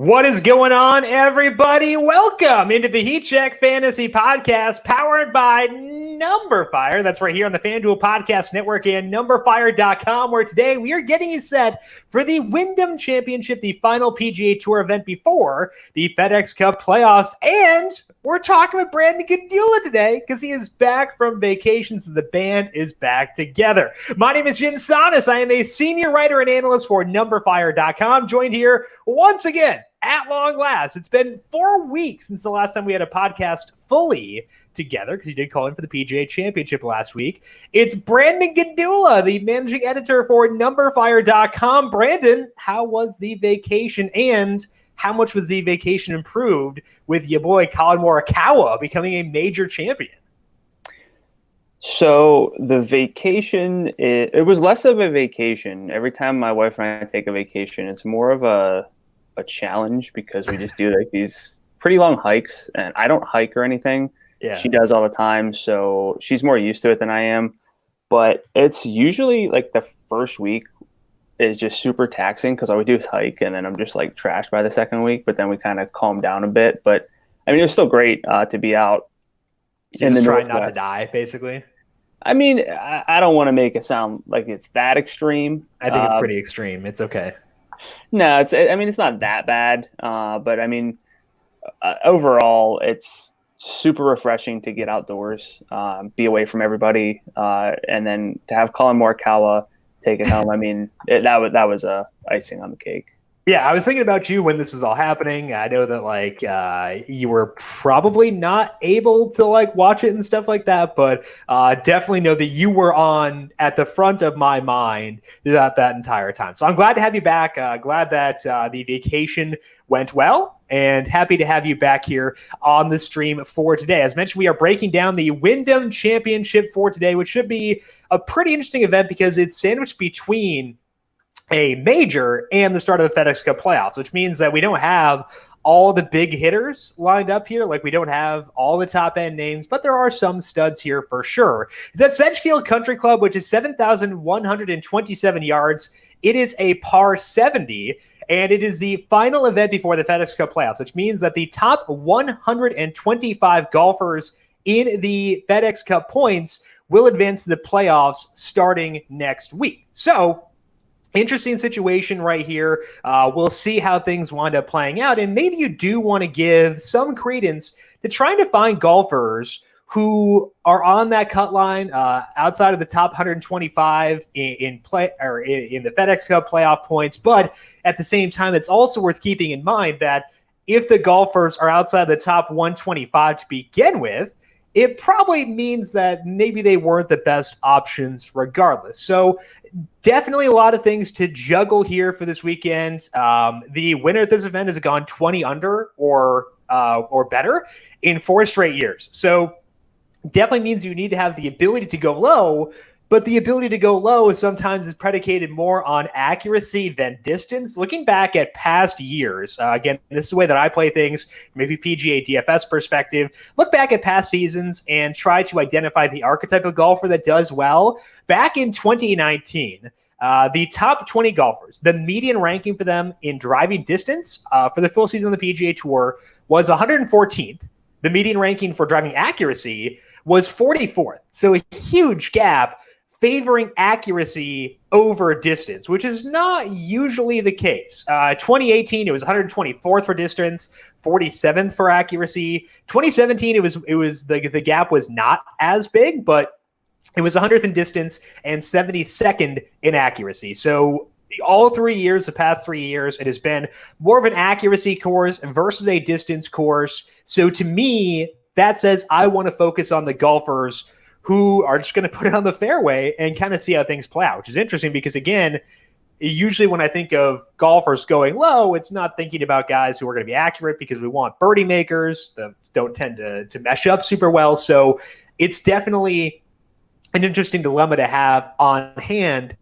What is going on, everybody? Welcome into the Heat Check Fantasy Podcast, powered by numberFire. That's right here on the FanDuel Podcast Network and numberFire.com, where today we are getting you set for the Wyndham Championship, the final PGA Tour event before the FedEx Cup playoffs. And we're talking with Brandon Gdula today because he is back from vacation, so the band is back together. My name is Jim Sonis. I am a senior writer and analyst for numberFire.com, joined here once again at long last. It's been 4 weeks since the last time we had a podcast fully together, because he did call in for the PGA Championship last week. It's Brandon Gdula, the managing editor for numberFire.com. Brandon, how was the vacation, and how much was the vacation improved with your boy Colley Morikawa becoming a major champion? So the vacation, it was less of a vacation. Every time my wife and I take a vacation, it's more of a challenge, because we just do like these pretty long hikes, and I don't hike or anything. Yeah. She does all the time, so she's more used to it than I am. But it's usually like the first week is just super taxing, because all we do is hike, and then I'm just like trashed by the second week, but then we kind of calm down a bit. But I mean, it was still great to be out. So just trying not to die, basically. I mean, I don't want to make it sound like it's that extreme. I think it's pretty extreme. It's okay. No, it's not that bad. But I mean, overall, it's super refreshing to get outdoors, be away from everybody, and then to have Colley Morikawa take it home. I mean, that was icing on the cake. Yeah, I was thinking about you when this was all happening. I know that you were probably not able to watch it and stuff like that, but definitely know that you were at the front of my mind throughout that entire time. So I'm glad to have you back. Glad that the vacation went well, and happy to have you back here on the stream for today. As mentioned, we are breaking down the Wyndham Championship for today, which should be a pretty interesting event because it's sandwiched between a major and the start of the FedEx Cup playoffs, which means that we don't have all the big hitters lined up here. We don't have all the top end names, but there are some studs here for sure. It's at Sedgefield Country Club, which is 7,127 yards. It is a par 70, and it is the final event before the FedEx Cup playoffs, which means that the top 125 golfers in the FedEx Cup points will advance to the playoffs starting next week. So interesting situation right here. We'll see how things wind up playing out. And maybe you do want to give some credence to trying to find golfers who are on that cut line outside of the top 125 in play or in the FedEx Cup playoff points. But at the same time, it's also worth keeping in mind that if the golfers are outside the top 125 to begin with, it probably means that maybe they weren't the best options regardless. So definitely a lot of things to juggle here for this weekend. The winner at this event has gone 20 under or better in 4 straight years. So definitely means you need to have the ability to go low, but the ability to go low sometimes is predicated more on accuracy than distance. Looking back at past years, again, this is the way that I play things, maybe PGA DFS perspective. Look back at past seasons and try to identify the archetype of golfer that does well. Back in 2019, the top 20 golfers, the median ranking for them in driving distance for the full season of the PGA Tour was 114th. The median ranking for driving accuracy was 44th. So a huge gap favoring accuracy over distance, which is not usually the case. 2018, it was 124th for distance, 47th for accuracy. 2017, it was the gap was not as big, but it was 100th in distance and 72nd in accuracy. So all 3 years, the past 3 years, it has been more of an accuracy course versus a distance course. So to me, that says I want to focus on the golfers who are just going to put it on the fairway and kind of see how things play out, which is interesting because, again, usually when I think of golfers going low, it's not thinking about guys who are going to be accurate because we want birdie makers that don't tend to mesh up super well. So it's definitely an interesting dilemma to have on hand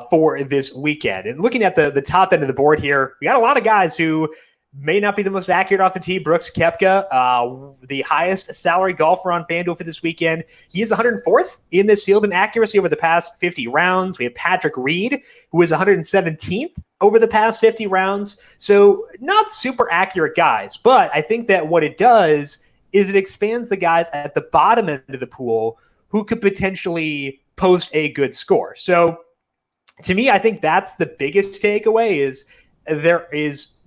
for this weekend. And looking at the top end of the board here, we got a lot of guys who may not be the most accurate off the tee, Brooks Koepka, the highest salary golfer on FanDuel for this weekend. He is 104th in this field in accuracy over the past 50 rounds. We have Patrick Reed, who is 117th over the past 50 rounds. So not super accurate guys, but I think that what it does is it expands the guys at the bottom end of the pool who could potentially post a good score. So to me, I think that's the biggest takeaway is there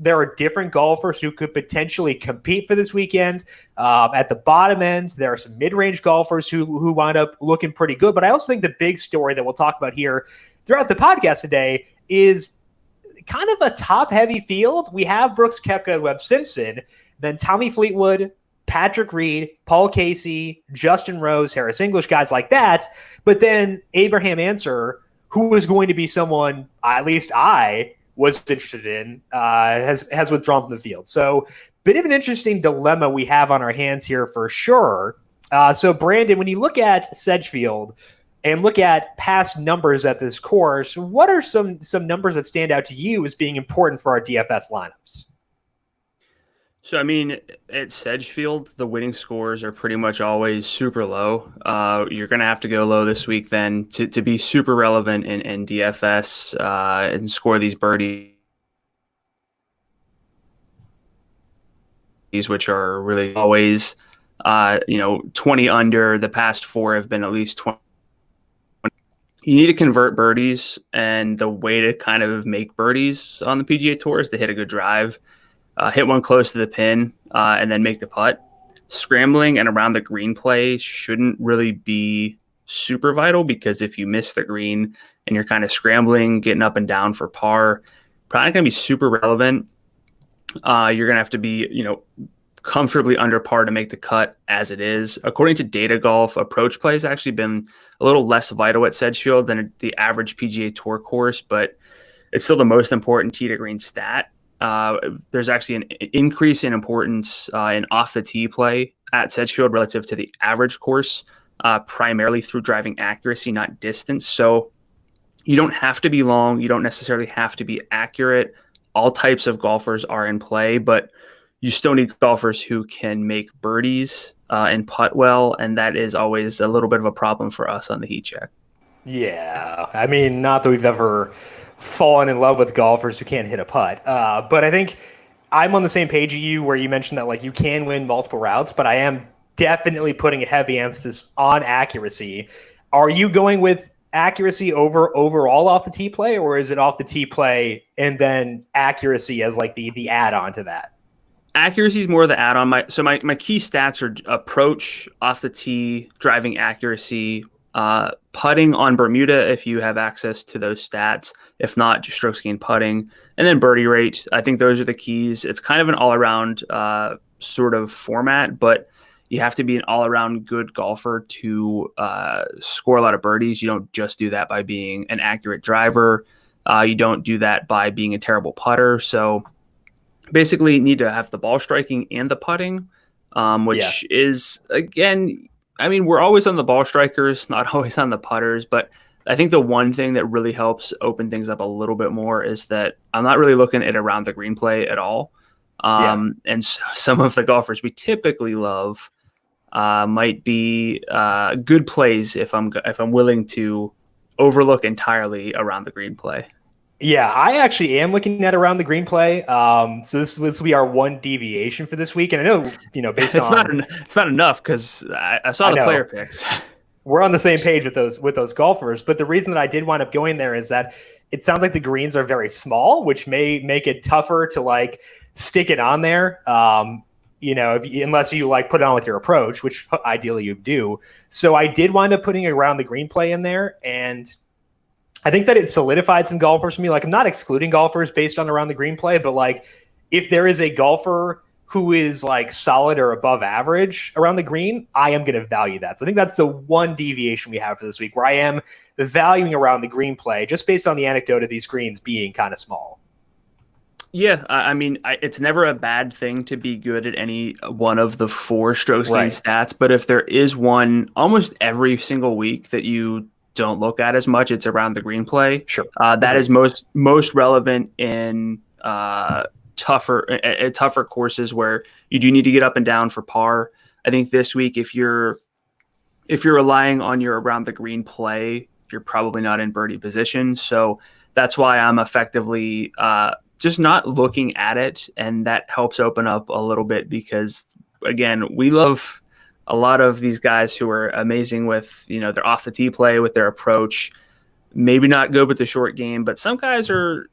are different golfers who could potentially compete for this weekend. At the bottom end, there are some mid-range golfers who wind up looking pretty good. But I also think the big story that we'll talk about here throughout the podcast today is kind of a top-heavy field. We have Brooks Koepka and Webb Simpson, then Tommy Fleetwood, Patrick Reed, Paul Casey, Justin Rose, Harris English, guys like that. But then Abraham Ancer, who is going to be someone, at least I was interested in, has withdrawn from the field. So bit of an interesting dilemma we have on our hands here for sure. So Brandon, when you look at Sedgefield and look at past numbers at this course, what are some numbers that stand out to you as being important for our DFS lineups? So, I mean, at Sedgefield, the winning scores are pretty much always super low. You're going to have to go low this week then to be super relevant in DFS and score these birdies, which are really always, 20 under. The past four have been at least 20. You need to convert birdies, and the way to kind of make birdies on the PGA Tour is to hit a good drive. Hit one close to the pin, and then make the putt. Scrambling and around the green play shouldn't really be super vital, because if you miss the green and you're kind of scrambling, getting up and down for par, probably not going to be super relevant. You're going to have to be, comfortably under par to make the cut as it is. According to Data Golf, approach play has actually been a little less vital at Sedgefield than the average PGA Tour course, but it's still the most important tee to green stat. There's actually an increase in importance in off the tee play at Sedgefield relative to the average course, primarily through driving accuracy, not distance. So you don't have to be long. You don't necessarily have to be accurate. All types of golfers are in play, but you still need golfers who can make birdies and putt well, and that is always a little bit of a problem for us on the heat check. Yeah, I mean, not that we've ever fallen in love with golfers who can't hit a putt. But I think I'm on the same page as you where you mentioned that like you can win multiple routes, but I am definitely putting a heavy emphasis on accuracy. Are you going with accuracy overall off the tee play, or is it off the tee play and then accuracy as like the add-on to that? Accuracy is more the add-on. My key stats are approach, off the tee, driving accuracy, putting on Bermuda if you have access to those stats. If not, just strokes gained putting, and then birdie rate. I think those are the keys. It's kind of an all-around sort of format, but you have to be an all-around good golfer to score a lot of birdies. You don't just do that by being an accurate driver. You don't do that by being a terrible putter. So basically you need to have the ball striking and the putting, which is, again, I mean, we're always on the ball strikers, not always on the putters, but I think the one thing that really helps open things up a little bit more is that I'm not really looking at around the green play at all. And so some of the golfers we typically love might be good plays if I'm willing to overlook entirely around the green play. Yeah, I actually am looking at around the green play. So this will be our one deviation for this week. And I know, based on it's not enough because I saw the player picks. We're on the same page with those golfers. But the reason that I did wind up going there is that it sounds like the greens are very small, which may make it tougher to like stick it on there. Unless you like put it on with your approach, which ideally you do. So I did wind up putting around the green play in there, and I think that it solidified some golfers for me. Like, I'm not excluding golfers based on around the green play, but like if there is a golfer who is like solid or above average around the green, I am going to value that. So I think that's the one deviation we have for this week, where I am valuing around the green play just based on the anecdote of these greens being kind of small. Yeah, I mean, it's never a bad thing to be good at any one of the four strokes gained stats, but if there is one almost every single week that you don't look at as much, it's around the green play. Sure. That is most relevant in tougher courses where you do need to get up and down for par. I think this week, if you're relying on your around the green play, you're probably not in birdie position. So that's why I'm effectively just not looking at it, and that helps open up a little bit because, again, we love a lot of these guys who are amazing with, their off the tee play, with their approach. Maybe not good with the short game, but some guys are,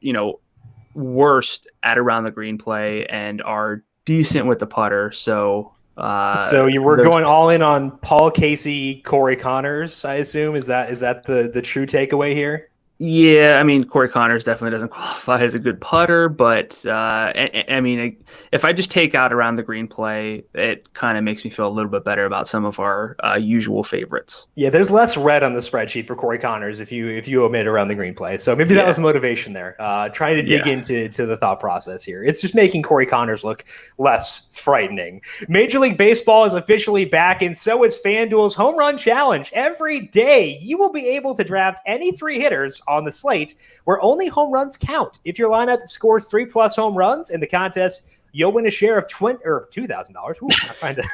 worst at around the green play and are decent with the putter. So you were going all in on Paul Casey, Corey Connors, I assume. Is that the true takeaway here? Yeah, I mean, Corey Connors definitely doesn't qualify as a good putter, but I mean, if I just take out around the green play, it kind of makes me feel a little bit better about some of our usual favorites. Yeah, there's less red on the spreadsheet for Corey Connors if you omit around the green play. So maybe that was motivation there. Trying to dig into the thought process here. It's just making Corey Connors look less frightening. Major League Baseball is officially back, and so is FanDuel's Home Run Challenge. Every day, you will be able to draft any 3 hitters on the slate where only home runs count. If your lineup scores 3+ home runs in the contest, you'll win a share of $2,000.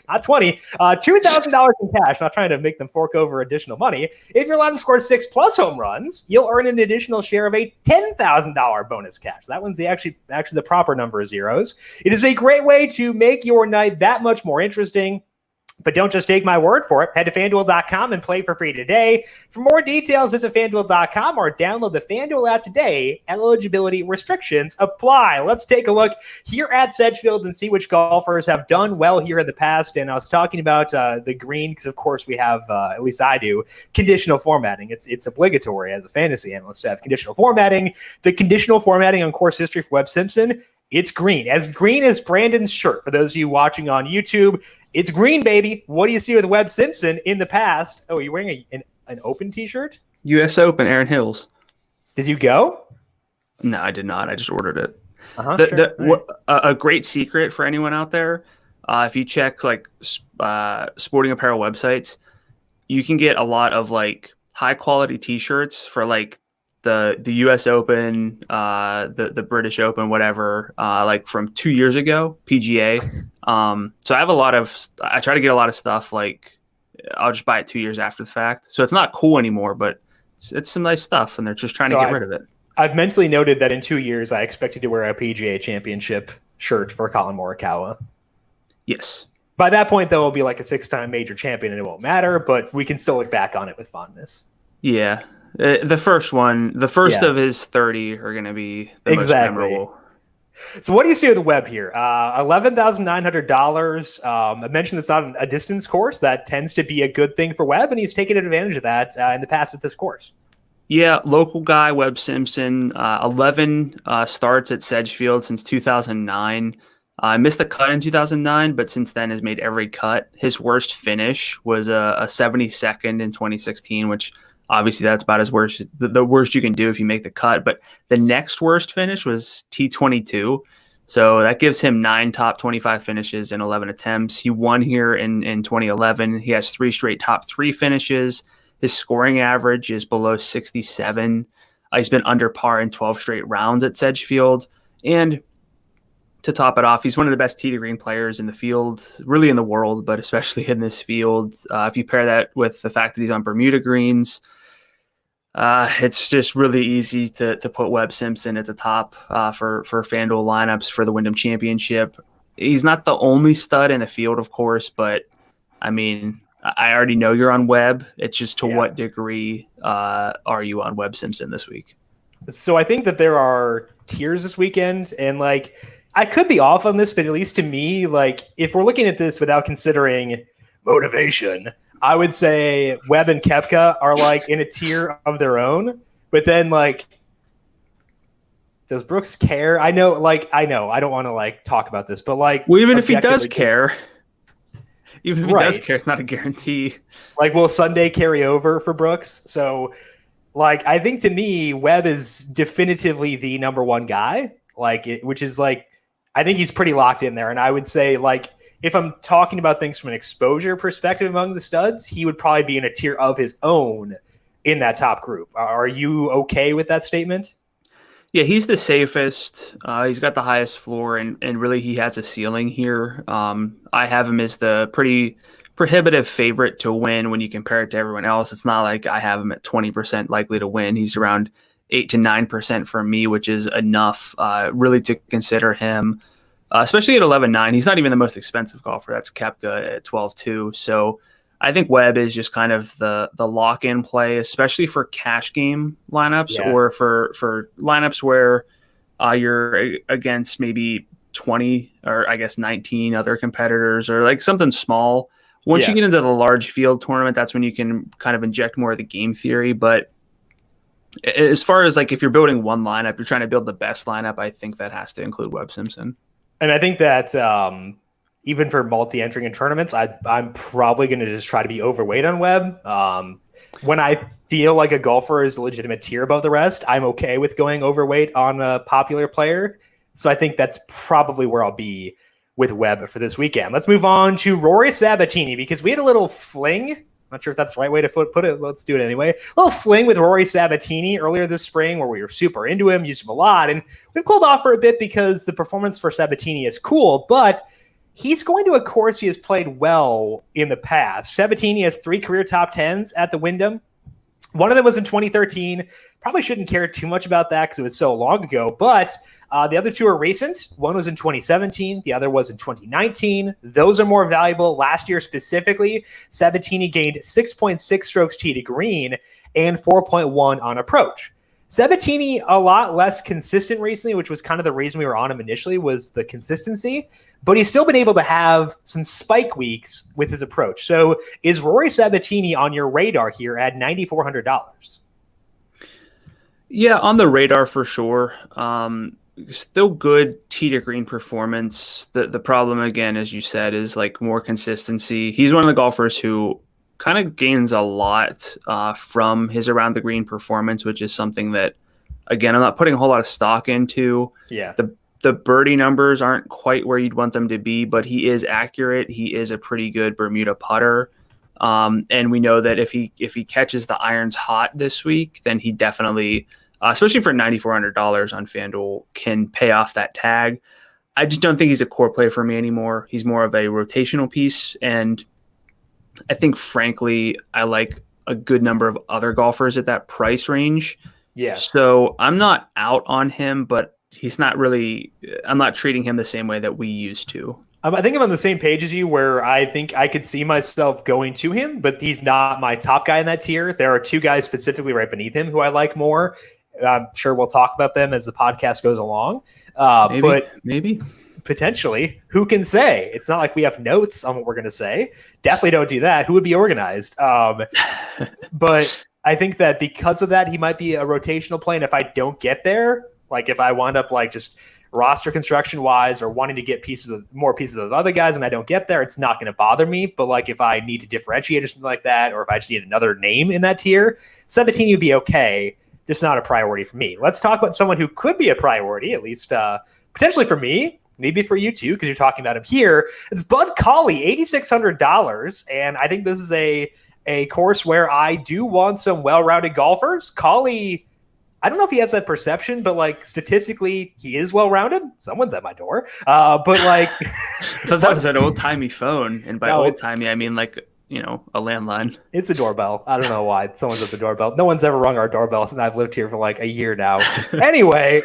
Not 20, $2,000 in cash. Not trying to make them fork over additional money. If your lineup scores 6+ home runs, you'll earn an additional share of a $10,000 bonus cash. That one's actually the proper number of zeros. It is a great way to make your night that much more interesting. But don't just take my word for it. Head to FanDuel.com and play for free today. For more details, visit FanDuel.com or download the FanDuel app today. Eligibility restrictions apply. Let's take a look here at Sedgefield and see which golfers have done well here in the past. And I was talking about the green because, of course, we have, at least I do, conditional formatting. It's obligatory as a fantasy analyst to have conditional formatting. The conditional formatting on course history for Webb Simpson, it's green. As green as Brandon's shirt. For those of you watching on YouTube, it's green, baby. What do you see with Webb Simpson in the past? Oh, are you wearing an Open t-shirt? U.S. Open, Aaron Hills. Did you go? No, I did not. I just ordered it. Sure. A great secret for anyone out there, if you check sporting apparel websites, you can get a lot of high quality t-shirts for the U.S. Open, the British Open, whatever, from 2 years ago, PGA. So I try to get a lot of stuff, I'll just buy it 2 years after the fact. So it's not cool anymore, but it's some nice stuff, and they're just trying to get rid of it. I've mentally noted that in 2 years, I expected to wear a PGA Championship shirt for Colin Morikawa. Yes. By that point, though, it'll be like a 6-time major champion, and it won't matter, but we can still look back on it with fondness. Yeah. The first of his 30 are going to be the most memorable. So what do you see with the Webb here? $11,900. I mentioned it's not a distance course. That tends to be a good thing for Webb, and he's taken advantage of that in the past at this course. Yeah, local guy, Webb Simpson, 11 starts at Sedgefield since 2009. I missed the cut in 2009, but since then has made every cut. His worst finish was a 72nd in 2016, which obviously that's about as worst, the worst you can do if you make the cut. But the next worst finish was T22. So that gives him 9 top 25 finishes in 11 attempts. He won here in 2011. He has 3 straight top 3 finishes. His scoring average is below 67. He's been under par in 12 straight rounds at Sedgefield. And to top it off, he's one of the best tee to green players in the field, really in the world, but especially in this field. If you pair that with the fact that he's on Bermuda greens, it's just really easy to put Webb Simpson at the top for FanDuel lineups for the Wyndham Championship. He's not the only stud in the field, of course, but I mean, I already know you're on Webb. It's just to what degree are you on Webb Simpson this week? So I think that there are tiers this weekend, and I could be off on this, but at least to me, if we're looking at this without considering motivation, I would say Webb and Kepka are in a tier of their own. But then does Brooks care? I know, I don't want to talk about this, but well, even if he does care, it's not a guarantee. Will Sunday carry over for Brooks? So I think to me, Webb is definitively the number one guy, which is I think he's pretty locked in there. And I would say if I'm talking about things from an exposure perspective among the studs, he would probably be in a tier of his own in that top group. Are you okay with that statement? Yeah, he's the safest. He's got the highest floor, and really he has a ceiling here. I have him as the pretty prohibitive favorite to win when you compare it to everyone else. It's not like I have him at 20% likely to win. He's around 8 to 9% for me, which is enough really to consider him, especially at 11.9. He's not even the most expensive golfer. That's Kepka at 12.2. So I think Webb is just kind of the lock-in play, especially for cash game lineups or for lineups where you're against maybe 20 or I guess 19 other competitors or like something small. Once you get into the large field tournament, that's when you can kind of inject more of the game theory. But as far as like if you're building one lineup, you're trying to build the best lineup, I think that has to include Webb Simpson. And I think that even for multi-entering in tournaments, I'm probably going to just try to be overweight on Webb. When I feel like a golfer is a legitimate tier above the rest, I'm okay with going overweight on a popular player. So I think that's probably where I'll be with Webb for this weekend. Let's move on to Rory Sabatini because we had a little fling. Not sure if that's the right way to put it. Let's do it anyway. A little fling with Rory Sabatini earlier this spring where we were super into him, used him a lot. And we've cooled off for a bit because the performance for Sabatini is cool, but he's going to a course he has played well in the past. Sabatini has 3 career top 10s at the Wyndham. One of them was in 2013. Probably shouldn't care too much about that because it was so long ago. But the other 2 are recent. One was in 2017. The other was in 2019. Those are more valuable. Last year specifically, Sabatini gained 6.6 strokes tee to green and 4.1 on approach. Sabatini, a lot less consistent recently, which was kind of the reason we were on him initially, was the consistency. But he's still been able to have some spike weeks with his approach. So is Rory Sabatini on your radar here at $9,400? Yeah, on the radar for sure. Still good tee to green performance. The problem, again, as you said, is like more consistency. He's one of the golfers who kind of gains a lot from his around the green performance, which is something that, again, I'm not putting a whole lot of stock into. Yeah. The birdie numbers aren't quite where you'd want them to be, but he is accurate. He is a pretty good Bermuda putter. And we know that if he catches the irons hot this week, then he definitely, especially for $9,400 on FanDuel, can pay off that tag. I just don't think he's a core play for me anymore. He's more of a rotational piece. And I think, frankly, I like a good number of other golfers at that price range. Yeah. So I'm not out on him, but he's not really – I'm not treating him the same way that we used to. I think I'm on the same page as you where I think I could see myself going to him, but he's not my top guy in that tier. There are 2 guys specifically right beneath him who I like more. I'm sure we'll talk about them as the podcast goes along. Maybe. Potentially. Who can say? It's not like we have notes on what we're going to say. Definitely don't do that. Who would be organized? But I think that because of that, he might be a rotational play. And if I don't get there, like if I wind up like just roster construction wise or wanting to get more pieces of those other guys and I don't get there, it's not going to bother me. But like if I need to differentiate or something like that, or if I just need another name in that tier, 17 would be okay. Just not a priority for me. Let's talk about someone who could be a priority, at least potentially for me. Maybe for you too, because you're talking about him here. It's Bud Colley, $8,600. And I think this is a course where I do want some well-rounded golfers. Colley, I don't know if he has that perception, but like statistically, he is well-rounded. Someone's at my door. But like I thought that was an old-timey phone. And by old-timey, I mean like, you know, a landline. It's a doorbell. I don't know why. Someone's at the doorbell. No one's ever rung our doorbell, and I've lived here for like a year now. Anyway.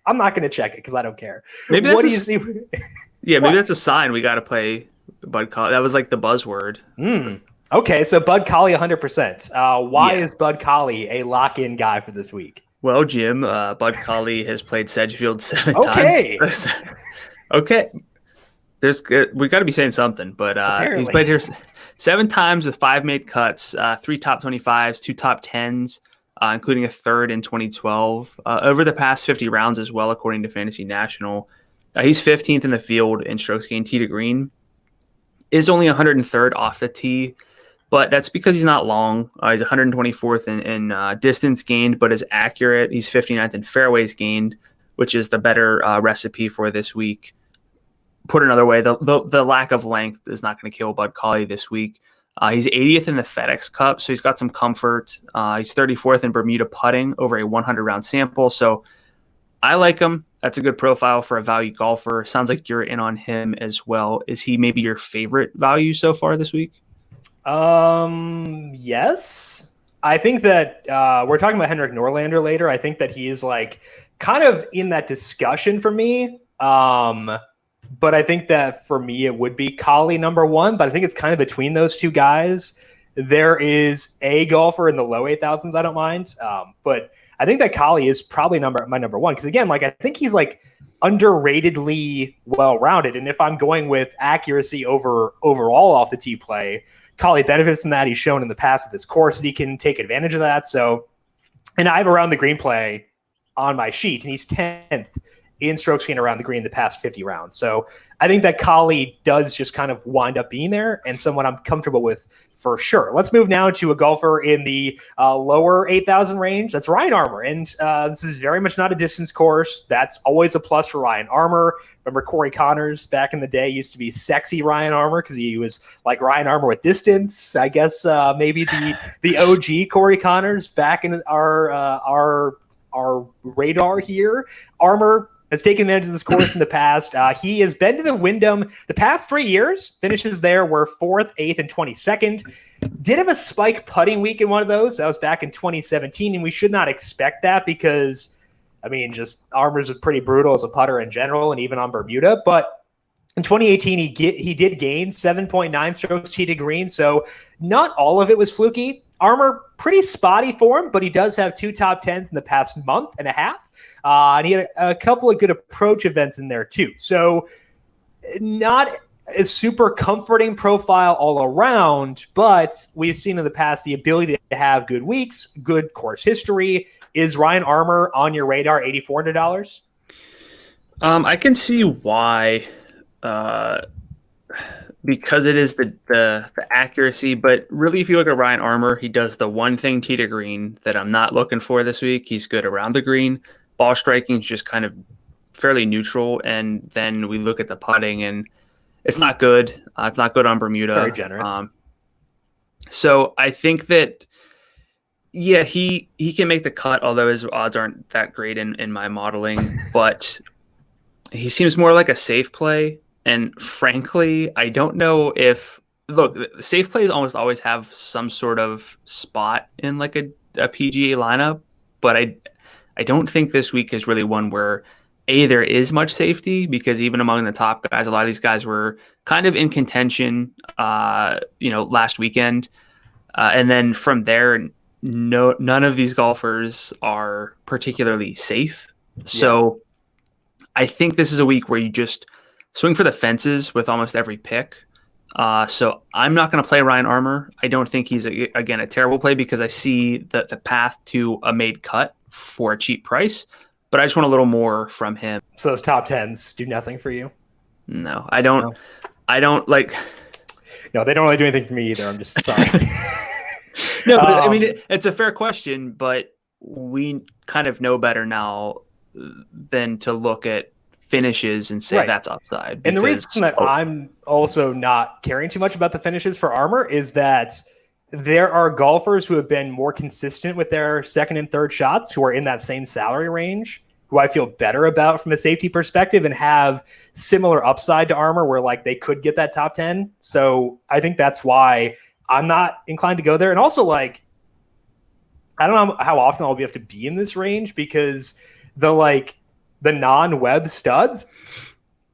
I'm not going to check it because I don't care. Maybe that's maybe that's a sign we got to play Bud Colley. That was like the buzzword. Okay, so Bud Colley 100%. Why is Bud Colley a lock-in guy for this week? Well, Jim, Bud Colley has played Sedgefield 7 times. Okay. We got to be saying something, but he's played here 7 times with 5 made cuts, 3 top 25s, 2 top 10s. Including a 3rd in 2012. Over the past 50 rounds as well, according to Fantasy National. He's 15th in the field in strokes gained tee to green. Is only 103rd off the tee, but that's because he's not long. He's 124th in distance gained, but is accurate. He's 59th in fairways gained, which is the better recipe for this week. Put another way, the lack of length is not going to kill Bud Colley this week. He's 80th in the FedEx Cup, so he's got some comfort. He's 34th in Bermuda putting over a 100-round sample. So I like him. That's a good profile for a value golfer. Sounds like you're in on him as well. Is he maybe your favorite value so far this week? Yes. I think that we're talking about Henrik Norlander later. I think that he is like kind of in that discussion for me. But I think that for me, it would be Collie number one, but I think it's kind of between those two guys. There is a golfer in the low 8,000s I don't mind. But I think that Collie is probably my number one. Because again, like I think he's like underratedly well-rounded. And if I'm going with accuracy overall off the tee play, Collie benefits from that. He's shown in the past at this course that he can take advantage of that. So, and I have around the green play on my sheet, and he's 10th in strokes gained around the green the past 50 rounds. So I think that Collie does just kind of wind up being there and someone I'm comfortable with for sure. Let's move now to a golfer in the lower 8,000 range. That's Ryan Armour. And this is very much not a distance course. That's always a plus for Ryan Armour. Remember Corey Connors back in the day used to be sexy Ryan Armour because he was like Ryan Armour with distance. I guess maybe the OG Corey Connors back in our radar here. Armour has taken advantage of this course in the past. He has been to the Wyndham the past 3 years. Finishes there were 4th, 8th, and 22nd. Did have a spike putting week in one of those. That was back in 2017, and we should not expect that because, I mean, just Armour's pretty brutal as a putter in general and even on Bermuda. But in 2018, he did gain 7.9 strokes tee to green, so not all of it was fluky. Armour, pretty spotty form, but he does have 2 top 10s in the past month and a half. And he had a couple of good approach events in there too. So not a super comforting profile all around, but we've seen in the past the ability to have good weeks, good course history. Is Ryan Armour on your radar, $8,400? I can see why, because it is the accuracy. But really, if you look at Ryan Armour, he does the one thing tee to green that I'm not looking for this week. He's good around the green. Ball striking is just kind of fairly neutral. And then we look at the putting, and it's not good. It's not good on Bermuda. Very generous. So I think that, yeah, he can make the cut, although his odds aren't that great in my modeling. But he seems more like a safe play. And frankly, I don't know if – look, safe plays almost always have some sort of spot in like a PGA lineup, but I don't think this week is really one where, A, there is much safety because even among the top guys, a lot of these guys were kind of in contention, last weekend. And then from there, none of these golfers are particularly safe. So I think this is a week where you just – swing for the fences with almost every pick. So I'm not going to play Ryan Armour. I don't think he's, again, a terrible play because I see the path to a made cut for a cheap price, but I just want a little more from him. So those top 10s do nothing for you? No, I don't. No. I don't like. No, they don't really do anything for me either. I'm just sorry. No, but I mean, it's a fair question, but we kind of know better now than to look at finishes and say that's upside. And the reason that I'm also not caring too much about the finishes for Armour is that there are golfers who have been more consistent with their second and third shots who are in that same salary range, who I feel better about from a safety perspective and have similar upside to Armour where like they could get that top 10. So I think that's why I'm not inclined to go there. And also like, I don't know how often I'll have to be in this range because the non-Webb studs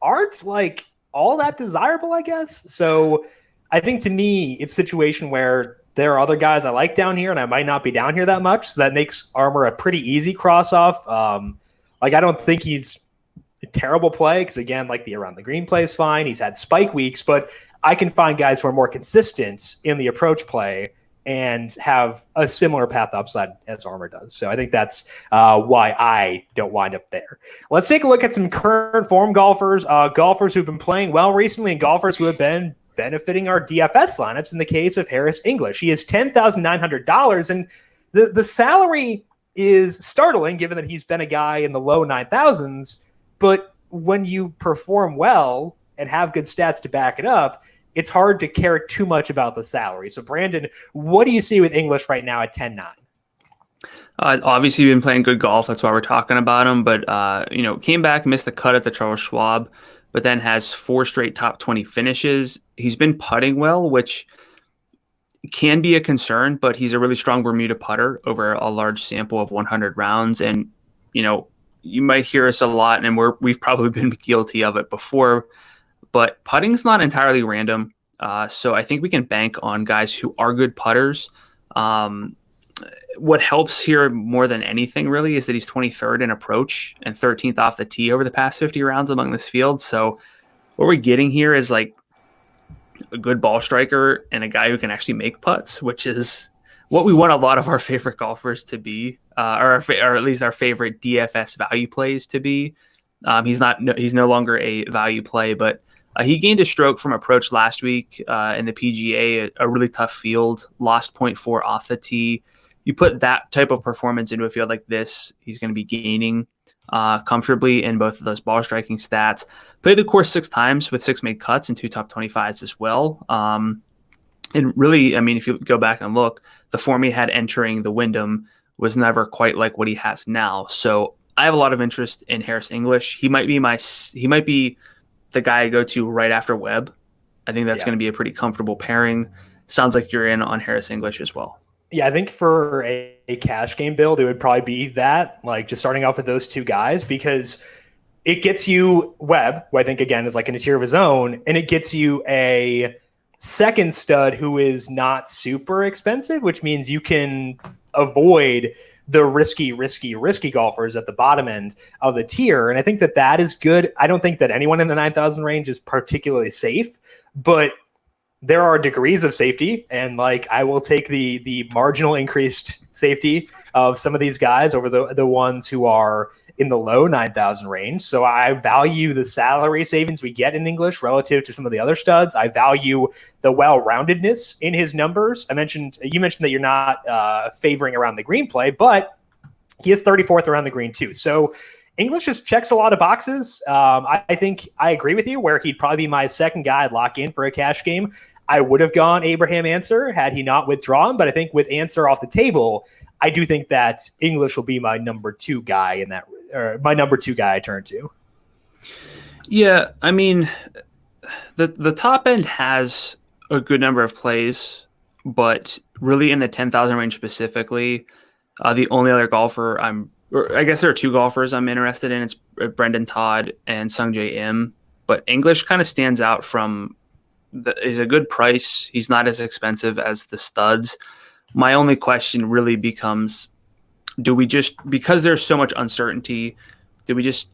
aren't like all that desirable, I guess. So I think to me, it's a situation where there are other guys I like down here and I might not be down here that much. So that makes Armour a pretty easy cross off. I don't think he's a terrible play because again, like the around the green play is fine. He's had spike weeks, but I can find guys who are more consistent in the approach play and have a similar path upside as Armour does. So I think that's why I don't wind up there. Let's take a look at some current form golfers, golfers who've been playing well recently and golfers who have been benefiting our DFS lineups in the case of Harris English. He is $10,900, and the salary is startling given that he's been a guy in the low 9,000s, but when you perform well and have good stats to back it up, it's hard to care too much about the salary. So, Brandon, what do you see with English right now at 10-9? Obviously, been playing good golf. That's why we're talking about him. But came back, missed the cut at the Charles Schwab, but then has 4 straight top 20 finishes. He's been putting well, which can be a concern, but he's a really strong Bermuda putter over a large sample of 100 rounds. And you might hear us a lot, and we've probably been guilty of it before. But putting's not entirely random. So I think we can bank on guys who are good putters. What helps here more than anything really is that he's 23rd in approach and 13th off the tee over the past 50 rounds among this field. So what we're getting here is like a good ball striker and a guy who can actually make putts, which is what we want a lot of our favorite golfers to be, or at least our favorite DFS value plays to be. He's no longer a value play, but he gained a stroke from approach last week in the PGA, a really tough field, lost 0.4 off the tee. You put that type of performance into a field like this, he's going to be gaining comfortably in both of those ball striking stats. Played the course 6 times with 6 made cuts and 2 top 25s as well. And really, I mean, if you go back and look, the form he had entering the Wyndham was never quite like what he has now. So I have a lot of interest in Harris English. He might be the guy I go to right after Webb. I think that's going to be a pretty comfortable pairing. Sounds like you're in on Harris English as well. Yeah, I think for a cash game build, it would probably be that, like just starting off with those 2 guys, because it gets you Webb, who I think, again, is like in a tier of his own, and it gets you a second stud who is not super expensive, which means you can avoid the risky golfers at the bottom end of the tier. And I think that is good. I don't think that anyone in the 9,000 range is particularly safe, but there are degrees of safety, and like I will take the marginal increased safety of some of these guys over the ones who are in the low 9,000 range. So I value the salary savings we get in English relative to some of the other studs. I value the well-roundedness in his numbers. You mentioned that you're not favoring around the green play, but he is 34th around the green too. So English just checks a lot of boxes. I think I agree with you where he'd probably be my second guy I'd lock in for a cash game. I would have gone Abraham Answer had he not withdrawn, but I think with Answer off the table, I do think that English will be my number 2 guy my number 2 guy I turn to. Yeah, I mean, the top end has a good number of plays, but really in the 10,000 range specifically, the only other golfer I guess there are 2 golfers I'm interested in. It's Brendan Todd and Sungjae Im, but English kind of stands out from is a good price. He's not as expensive as the studs. My only question really becomes, because there's so much uncertainty, do we just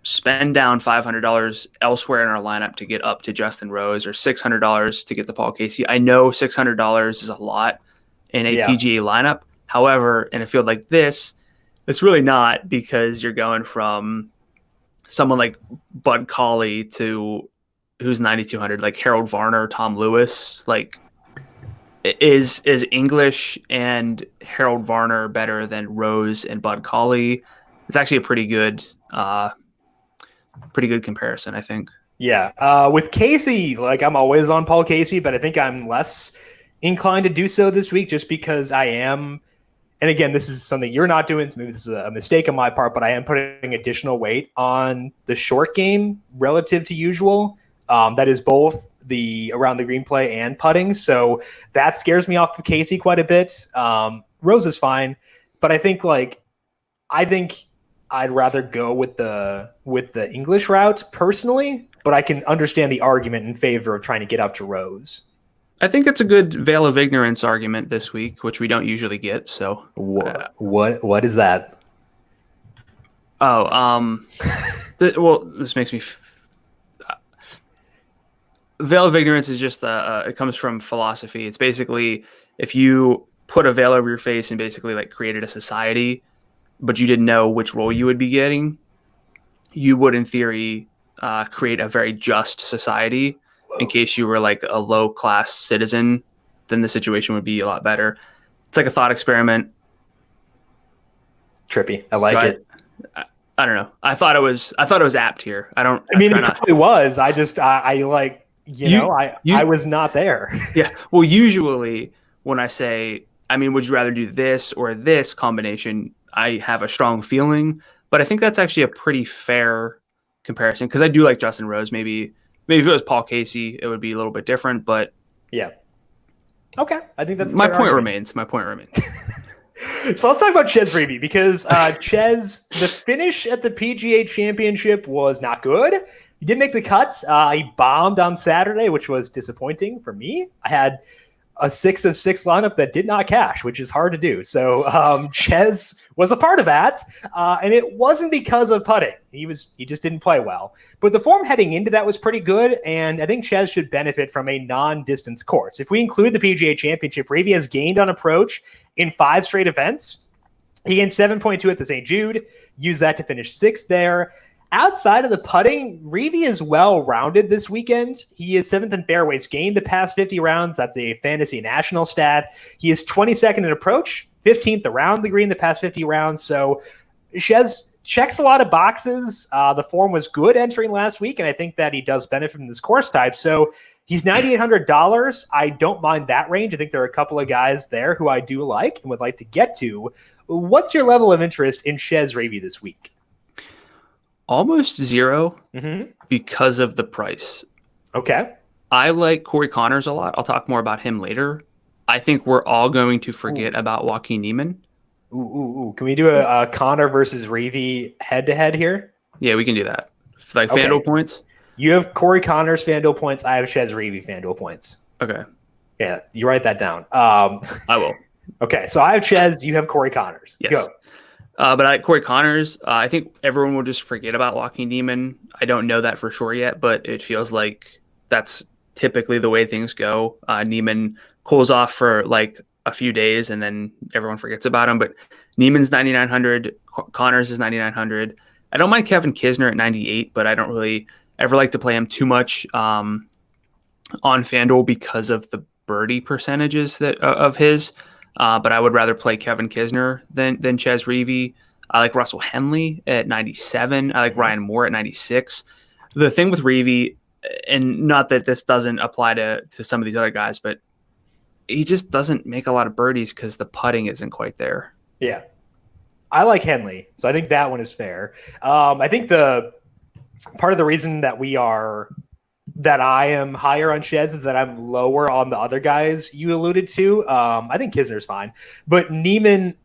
spend down $500 elsewhere in our lineup to get up to Justin Rose, or $600 to get to Paul Casey? I know $600 is a lot in a PGA lineup. However, in a field like this, it's really not, because you're going from someone like Bud Collie to who's 9,200, like Harold Varner, Tom Lewis. Like, is English and Harold Varner better than Rose and Bud Colley? It's actually a pretty good comparison, I think. Yeah. With Casey, like I'm always on Paul Casey, but I think I'm less inclined to do so this week just because I am. And again, this is something you're not doing, so maybe this is a mistake on my part, but I am putting additional weight on the short game relative to usual. That is both the around the green play and putting. So that scares me off of Casey quite a bit. Rose is fine, but I think I'd rather go with the English route personally, but I can understand the argument in favor of trying to get up to Rose. I think it's a good veil of ignorance argument this week, which we don't usually get. So what is that? This makes me. Veil of ignorance is just it comes from philosophy. It's basically if you put a veil over your face and basically like created a society, but you didn't know which role you would be getting, you would in theory create a very just society. In case you were like a low class citizen, then the situation would be a lot better. It's like a thought experiment. Trippy. I like it. I don't know. I thought it was apt here. It probably was. I was not there. Yeah. Well, usually when I say I mean, would you rather do this or this combination? I have a strong feeling, but I think that's actually a pretty fair comparison because I do like Justin Rose. Maybe if it was Paul Casey, it would be a little bit different, but yeah. Okay. I think that's my point remains. My point remains. So let's talk about Chez Reavie because Chez, the finish at the PGA Championship was not good. He didn't make the cuts. He bombed on Saturday, which was disappointing for me. I had a 6 of 6 lineup that did not cash, which is hard to do. So Chez was a part of that, and it wasn't because of putting. He just didn't play well. But the form heading into that was pretty good, and I think Chez should benefit from a non-distance course. If we include the PGA Championship, Reavie has gained on approach in 5 straight events. He gained 7.2 at the St. Jude, used that to finish 6th there. Outside of the putting, Reavie is well-rounded this weekend. He is 7th in fairways gained the past 50 rounds. That's a fantasy national stat. He is 22nd in approach, 15th around the green the past 50 rounds. So Chez checks a lot of boxes. The form was good entering last week, and I think that he does benefit from this course type. So he's $9,800. I don't mind that range. I think there are a couple of guys there who I do like and would like to get to. What's your level of interest in Chez Reavie this week? Almost zero because of the price. Okay. I like Corey Connors a lot. I'll talk more about him later. I think we're all going to forget about Joaquin Niemann. Ooh. Can we do a Connor versus Reavie head-to-head here? Yeah, we can do that. Like FanDuel points? You have Corey Connors FanDuel points. I have Chez Reavie FanDuel points. Okay. Yeah, you write that down. I will. Okay, so I have Chez. You have Corey Connors. Yes. Go. But Corey Connors, I think everyone will just forget about Joaquin Niemann. I don't know that for sure yet, but it feels like that's typically the way things go. Niemann cools off for like a few days, and then everyone forgets about him. But Niemann's 9,900, Connors is 9,900. I don't mind Kevin Kisner at 98, but I don't really ever like to play him too much on FanDuel because of the birdie percentages of his. But I would rather play Kevin Kisner than Chez Reavie. I like Russell Henley at 97. I like Ryan Moore at 96. The thing with Reavie, and not that this doesn't apply to some of these other guys, but he just doesn't make a lot of birdies because the putting isn't quite there. Yeah. I like Henley, so I think that one is fair. I think the part of the reason that I am higher on Chez is that I'm lower on the other guys you alluded to. I think Kisner's fine. But Niemann,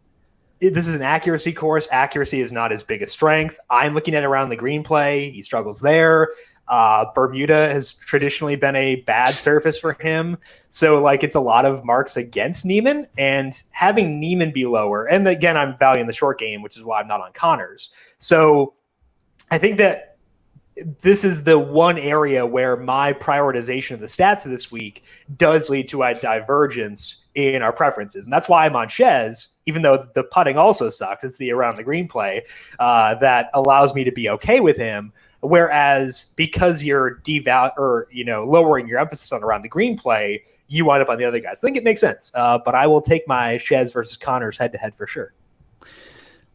this is an accuracy course. Accuracy is not his biggest strength. I'm looking at around the green play. He struggles there. Bermuda has traditionally been a bad surface for him. So, like, it's a lot of marks against Niemann. And having Niemann be lower, and again, I'm valuing the short game, which is why I'm not on Connors. So I think that this is the one area where my prioritization of the stats of this week does lead to a divergence in our preferences. And that's why I'm on Chez, even though the putting also sucks. It's the around the green play that allows me to be okay with him. Whereas because you're lowering your emphasis on around the green play, you wind up on the other guys. I think it makes sense. But I will take my Chez versus Connors head-to-head for sure.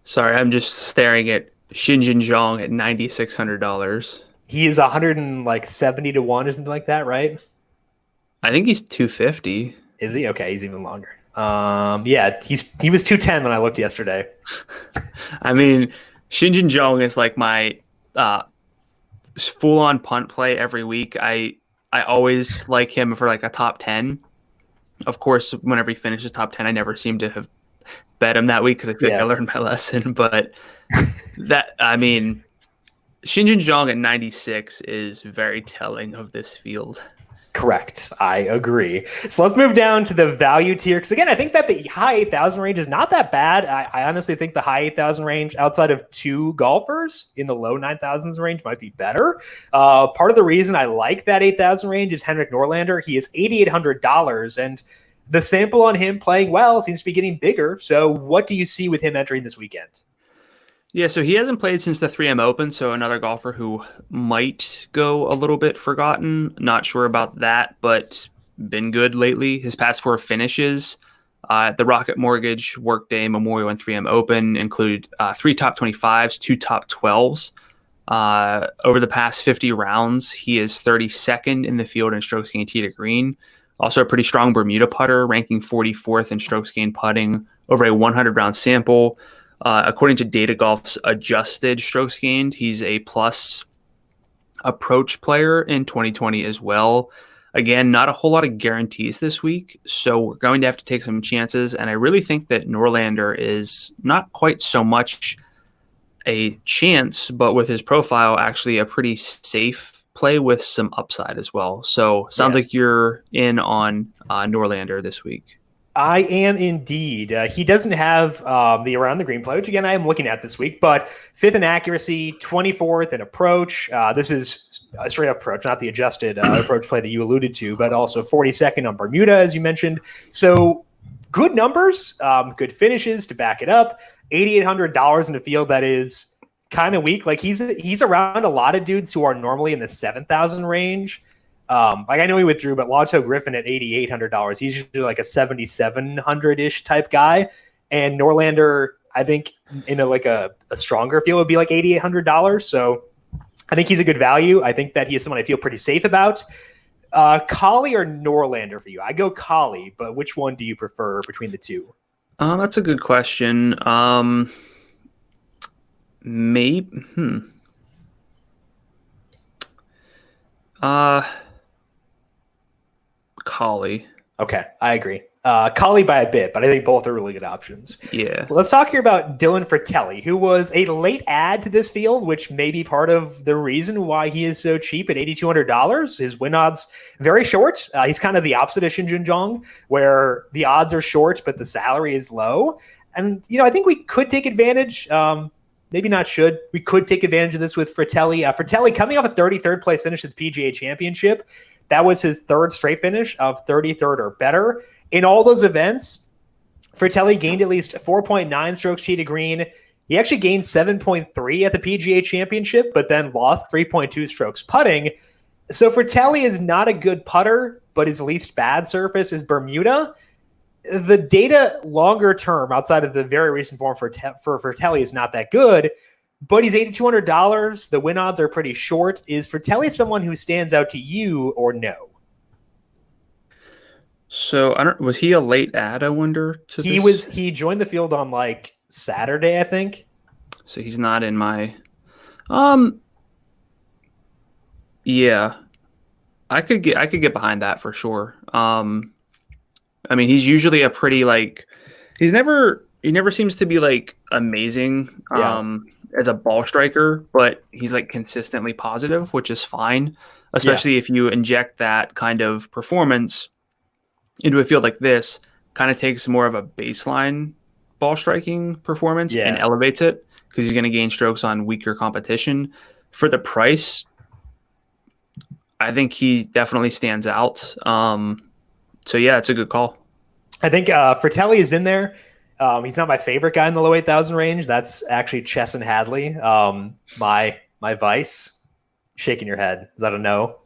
Sorry, I'm just staring at Xinjin Zhang at $9,600. He is 170 to 1 or something like that, right? I think he's 250. Is he? Okay, he's even longer. Yeah, he was 210 when I looked yesterday. I mean, Xinjin Zhang is like my full-on punt play every week. I always like him for like a top 10. Of course, whenever he finishes top 10, I never seem to have bet him that week because I feel like I learned my lesson. But Xinjin Zhang at 96 is very telling of this field. Correct. I agree. So let's move down to the value tier. Because again, I think that the high 8,000 range is not that bad. I honestly think the high 8,000 range outside of 2 golfers in the low 9,000s range might be better. Part of the reason I like that 8,000 range is Henrik Norlander. He is $8,800, and the sample on him playing well seems to be getting bigger. So what do you see with him entering this weekend? Yeah, so he hasn't played since the 3M Open, so another golfer who might go a little bit forgotten. Not sure about that, but been good lately. His past 4 finishes at the Rocket Mortgage, Workday, Memorial, and 3M Open include 3 top 25s, 2 top 12s. Over the past 50 rounds, he is 32nd in the field in strokes gained tee to green, Also a pretty strong Bermuda putter, ranking 44th in strokes gained putting over a 100-round sample. According to Data Golf's adjusted strokes gained, he's a plus approach player in 2020 as well. Again, not a whole lot of guarantees this week, so we're going to have to take some chances. And I really think that Norlander is not quite so much a chance, but with his profile, actually a pretty safe play with some upside as well. So sounds like you're in on Norlander this week. I am indeed. He doesn't have the around the green play, which again I am looking at this week, but 5th in accuracy, 24th in approach. This is a straight up approach, not the adjusted approach play that you alluded to, but also 42nd on Bermuda, as you mentioned. So good numbers, good finishes to back it up. $8,800 in a field that is kind of weak. Like he's around a lot of dudes who are normally in the 7,000 range. Like I know he withdrew, but Lotto Griffin at $8,800, he's usually like a 7,700-ish type guy. And Norlander, I think in a stronger field would be like $8,800. So I think he's a good value. I think that he is someone I feel pretty safe about. Collie or Norlander for you? I go Collie, but which one do you prefer between the two? That's a good question. Collie. Okay, I agree. Collie by a bit, but I think both are really good options. Yeah. Let's talk here about Dylan Fratelli, who was a late add to this field, which may be part of the reason why he is so cheap at $8,200. His win odds very short. He's kind of the opposite of Shin Jung, where the odds are short, but the salary is low. And, I think we could take advantage. Maybe not should. We could take advantage of this with Fratelli. Fratelli coming off a 33rd place finish at the PGA Championship. That was his third straight finish of 33rd or better. In all those events, Fratelli gained at least 4.9 strokes tee to green. He actually gained 7.3 at the PGA Championship, but then lost 3.2 strokes putting. So Fratelli is not a good putter, but his least bad surface is Bermuda. The data longer term, outside of the very recent form for Fratelli, is not that good, but he's $8,200. The win odds are pretty short. Is Fratelli someone who stands out to you or no? So was he a late add, I wonder? He joined the field on like Saturday, I think. So he's not in my yeah. I could get behind that for sure. I mean, he's usually a pretty he never seems to be like amazing as a ball striker, but he's like consistently positive, which is fine, especially if you inject that kind of performance into a field like this. Kind of takes more of a baseline ball striking performance and elevates it because he's going to gain strokes on weaker competition. For the price, I think he definitely stands out. So yeah, it's a good call. I think Fratelli is in there. He's not my favorite guy in the low 8,000 range. That's actually Chesson Hadley, my vice. Shaking your head. Is that a no?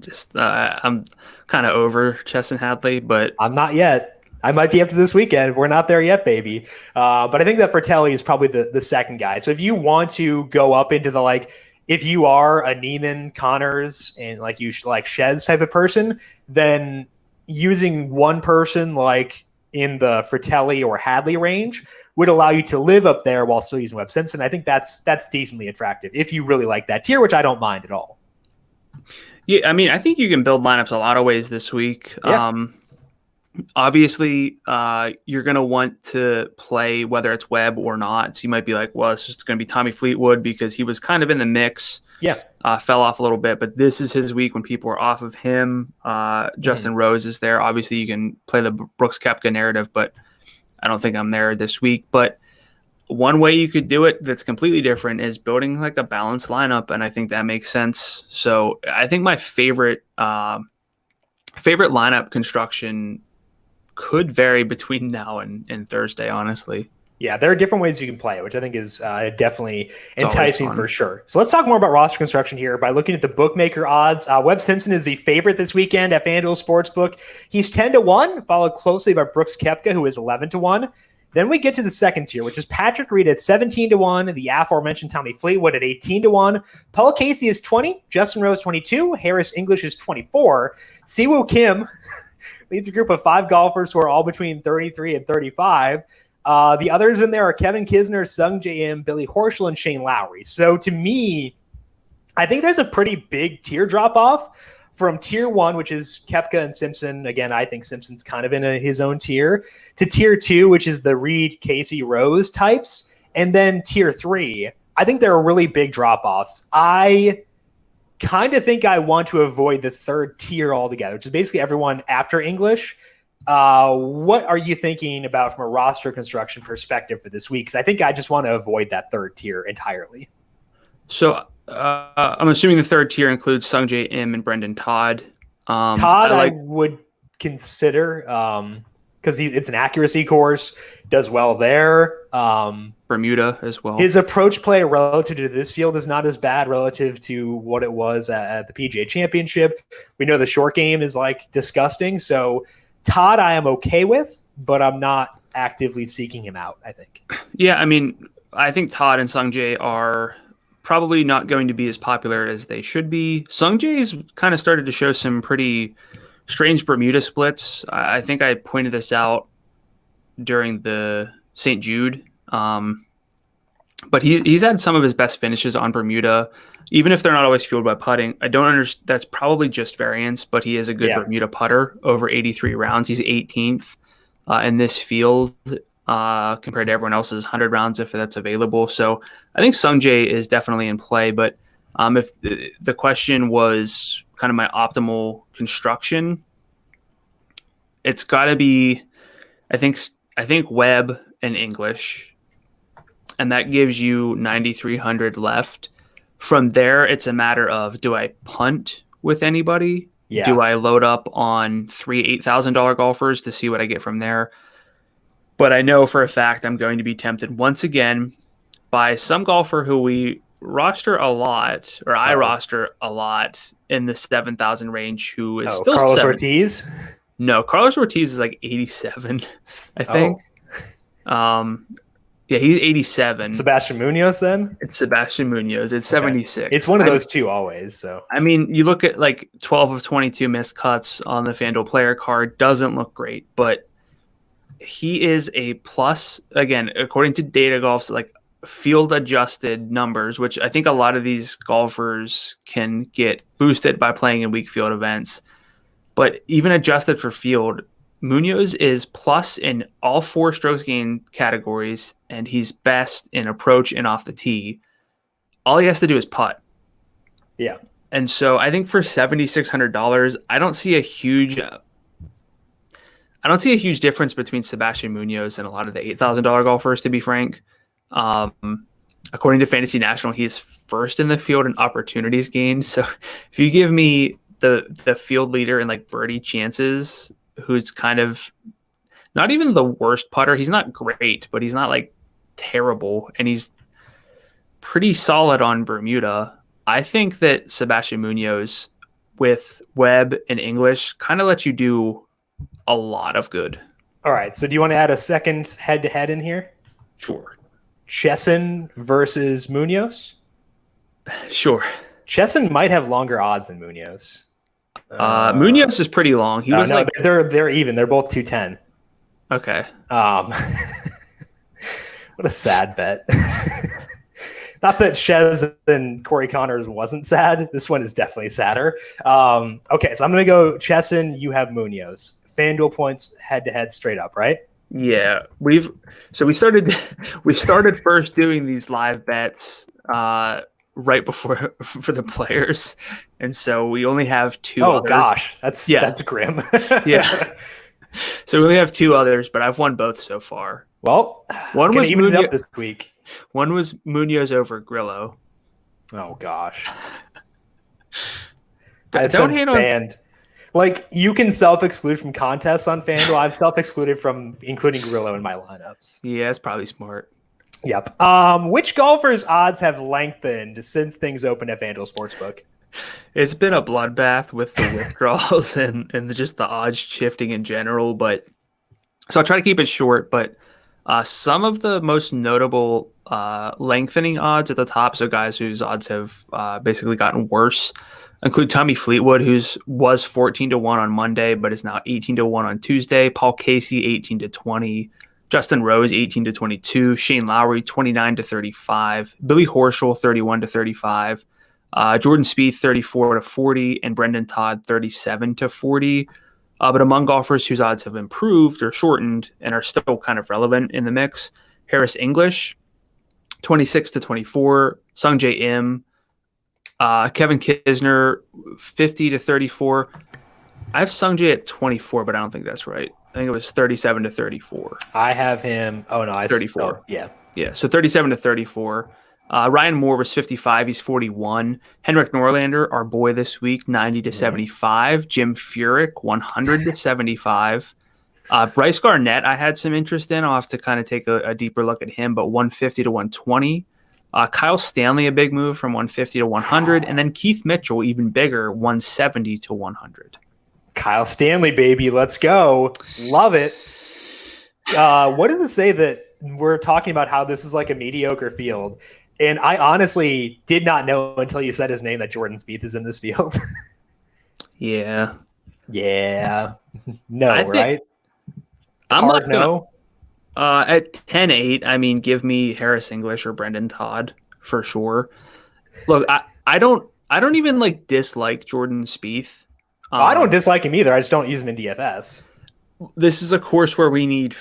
Just I'm kind of over Chesson Hadley, but I'm not yet. I might be after this weekend. We're not there yet, baby. But I think that Fratelli is probably the second guy. So if you want to go up into the if you are a Neiman, Connors, and you like Shez type of person, then using one person in the Fratelli or Hadley range would allow you to live up there while still using Webb Simpson. I think that's decently attractive if you really like that tier, which I don't mind at all. Yeah, I mean, I think you can build lineups a lot of ways this week. Yeah. Obviously, you're going to want to play whether it's Webb or not. So you might be like, well, it's just going to be Tommy Fleetwood because he was kind of in the mix. Yeah. Fell off a little bit, but this is his week when people are off of him. Justin Rose is there. Obviously, you can play the Brooks Koepka narrative, but I don't think I'm there this week. But one way you could do it that's completely different is building a balanced lineup, and I think that makes sense. So I think my favorite lineup construction could vary between now and Thursday, honestly. Yeah, there are different ways you can play it, which I think is definitely enticing for sure. So let's talk more about roster construction here by looking at the bookmaker odds. Webb Simpson is the favorite this weekend at FanDuel Sportsbook. He's 10-1, followed closely by Brooks Koepka, who is 11-1. Then we get to the second tier, which is Patrick Reed at 17-1, the aforementioned Tommy Fleetwood at 18-1, Paul Casey is 20, Justin Rose 22, Harris English is 24, Siwoo Kim leads a group of 5 golfers who are all between 33 and 35. The others in there are Kevin Kisner, Sung J M, Billy Horschel, and Shane Lowry. So to me, I think there's a pretty big tier drop off from tier 1, which is Kepka and Simpson. Again, I think Simpson's kind of in his own tier, to tier 2, which is the Reed, Casey, Rose types. And then tier 3, I think there are really big drop offs. I kind of think I want to avoid the third tier altogether, which is basically everyone after English. What are you thinking about from a roster construction perspective for this week? Because I think I just want to avoid that third tier entirely. So I'm assuming the third tier includes Sung J M and Brendan Todd. I would consider because it's an accuracy course, does well there. Bermuda as well. His approach play relative to this field is not as bad relative to what it was at the PGA Championship. We know the short game is like disgusting. So Todd I am okay with, but I'm not actively seeking him out, I think. Yeah, I mean, I think Todd and Sung Jae are probably not going to be as popular as they should be. Sung Jae's kind of started to show some pretty strange Bermuda splits. I think I pointed this out during the St. Jude. But he's had some of his best finishes on Bermuda, even if they're not always fueled by putting. I don't understand. That's probably just variance, but he is a good Bermuda putter over 83 rounds. He's 18th in this field compared to everyone else's 100 rounds if that's available. So I think Sung Jae is definitely in play. But if the question was kind of my optimal construction, it's got to be, I think Webb and English, and that gives you 9,300 left. From there, it's a matter of, do I punt with anybody? Yeah. Do I load up on 3 $8,000 golfers to see what I get from there? But I know for a fact I'm going to be tempted once again by some golfer who we roster a lot, or I roster a lot in the 7,000 range, who is still Carlos Ortiz? No, Carlos Ortiz is like 87, I think. Yeah, he's 87. Sebastian Munoz then? It's Sebastian Munoz. It's 76. It's one of those two always. So I mean, you look at like 12 of 22 missed cuts on the FanDuel player card. Doesn't look great, but he is a plus, again, according to Data Golf's like field adjusted numbers, which I think a lot of these golfers can get boosted by playing in weak field events. But even adjusted for field, Munoz is plus in all 4 strokes gained categories, and he's best in approach and off the tee. All he has to do is putt. Yeah. And so I think for $7,600, I don't see a huge difference between Sebastian Munoz and a lot of the $8,000 golfers, to be frank. According to Fantasy National, he's first in the field in opportunities gained. So if you give me the field leader in like birdie chances, who's kind of not even the worst putter. He's not great, but he's not like terrible. And he's pretty solid on Bermuda. I think that Sebastian Munoz with Webb and English kind of lets you do a lot of good. All right. So do you want to add a second head-to-head in here? Sure. Chesson versus Munoz? Sure. Chesson might have longer odds than Munoz. Munoz is pretty long. They're even. They're both 210. Okay. What a sad bet. Not that Chez and Corey Connors wasn't sad. This one is definitely sadder. Okay, so I'm gonna go Chesson. You have Munoz. FanDuel points head to head straight up, right? Yeah, we started first doing these live bets right before for the players, and so we only have 2 others. Gosh, that's grim. Yeah, so we only have 2 others, but I've won both so far. Well, one was even up this week. One was Munoz over Grillo. Oh gosh, I've since banned. Like, you can self-exclude from contests on FanDuel. I've self-excluded from including Grillo in my lineups. Yeah, it's probably smart. Yep. Which golfers' odds have lengthened since things opened at FanDuel Sportsbook? It's been a bloodbath with the withdrawals and just the odds shifting in general. But so I'll try to keep it short. But Some of the most notable lengthening odds at the top, so guys whose odds have basically gotten worse, include Tommy Fleetwood, was 14-1 on Monday, but is now 18-1 on Tuesday. Paul Casey, 18-20. Justin Rose, 18-22. Shane Lowry, 29-35. Billy Horschel, 31-35. Jordan Spieth, 34-40, and Brendan Todd, 37-40. But among golfers whose odds have improved or shortened and are still kind of relevant in the mix, Harris English, 26-24. Sungjae Im, Kevin Kisner, 50-34. I have Sungjae at 24, but I don't think that's right. I think it was 37-34. I have him. Oh no, 34. Oh, yeah. So 37-34. Ryan Moore was 55. He's 41. Henrik Norlander, our boy this week, 90-75. Jim Furyk, 100-75. Bryce Garnett, I had some interest in. I'll have to kind of take a deeper look at him, but 150-120. Kyle Stanley, a big move from 150-100. And then Keith Mitchell, even bigger, 170-100. Kyle Stanley, baby. Let's go. Love it. What does it say that we're talking about how this is like a mediocre field? And I honestly did not know until you said his name that Jordan Spieth is in this field. Yeah. No, right? I'm Hard not gonna, no. At 10-8, I mean, give me Harris English or Brendan Todd for sure. Look, I don't even like dislike Jordan Spieth. I don't dislike him either. I just don't use him in DFS. This is a course where we need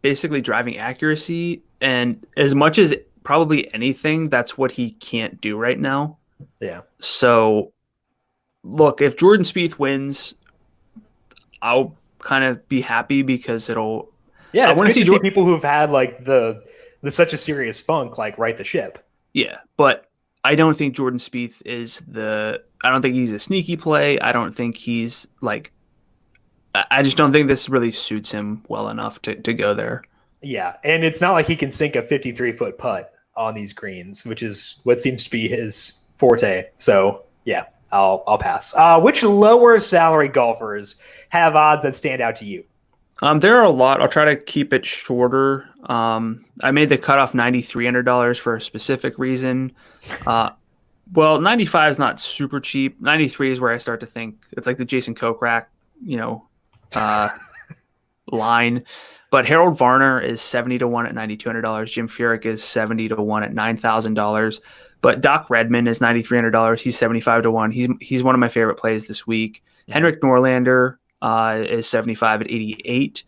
basically driving accuracy, and as much as probably anything, that's what he can't do right now. Yeah. So, look, if Jordan Spieth wins, I'll kind of be happy because it'll. Yeah, it's good to see people who've had like the such a serious funk like right the ship. Yeah, but I don't think Jordan Spieth I don't think he's a sneaky play. I don't think he's like. I just don't think this really suits him well enough to go there. Yeah, and it's not like he can sink a 53-foot putt on these greens, which is what seems to be his forte. So yeah, I'll pass. Which lower salary golfers have odds that stand out to you? There are a lot. I'll try to keep it shorter. I made the cutoff $9,300 for a specific reason. Well, 95 is not super cheap. 93 is where I start to think it's like the Jason Kokrak, line. But Harold Varner is 70-1 at $9,200. Jim Furyk is 70-1 at $9,000. But Doc Redmond is $9,300. He's 75-1. He's one of my favorite plays this week. Henrik Norlander is 75 at 88.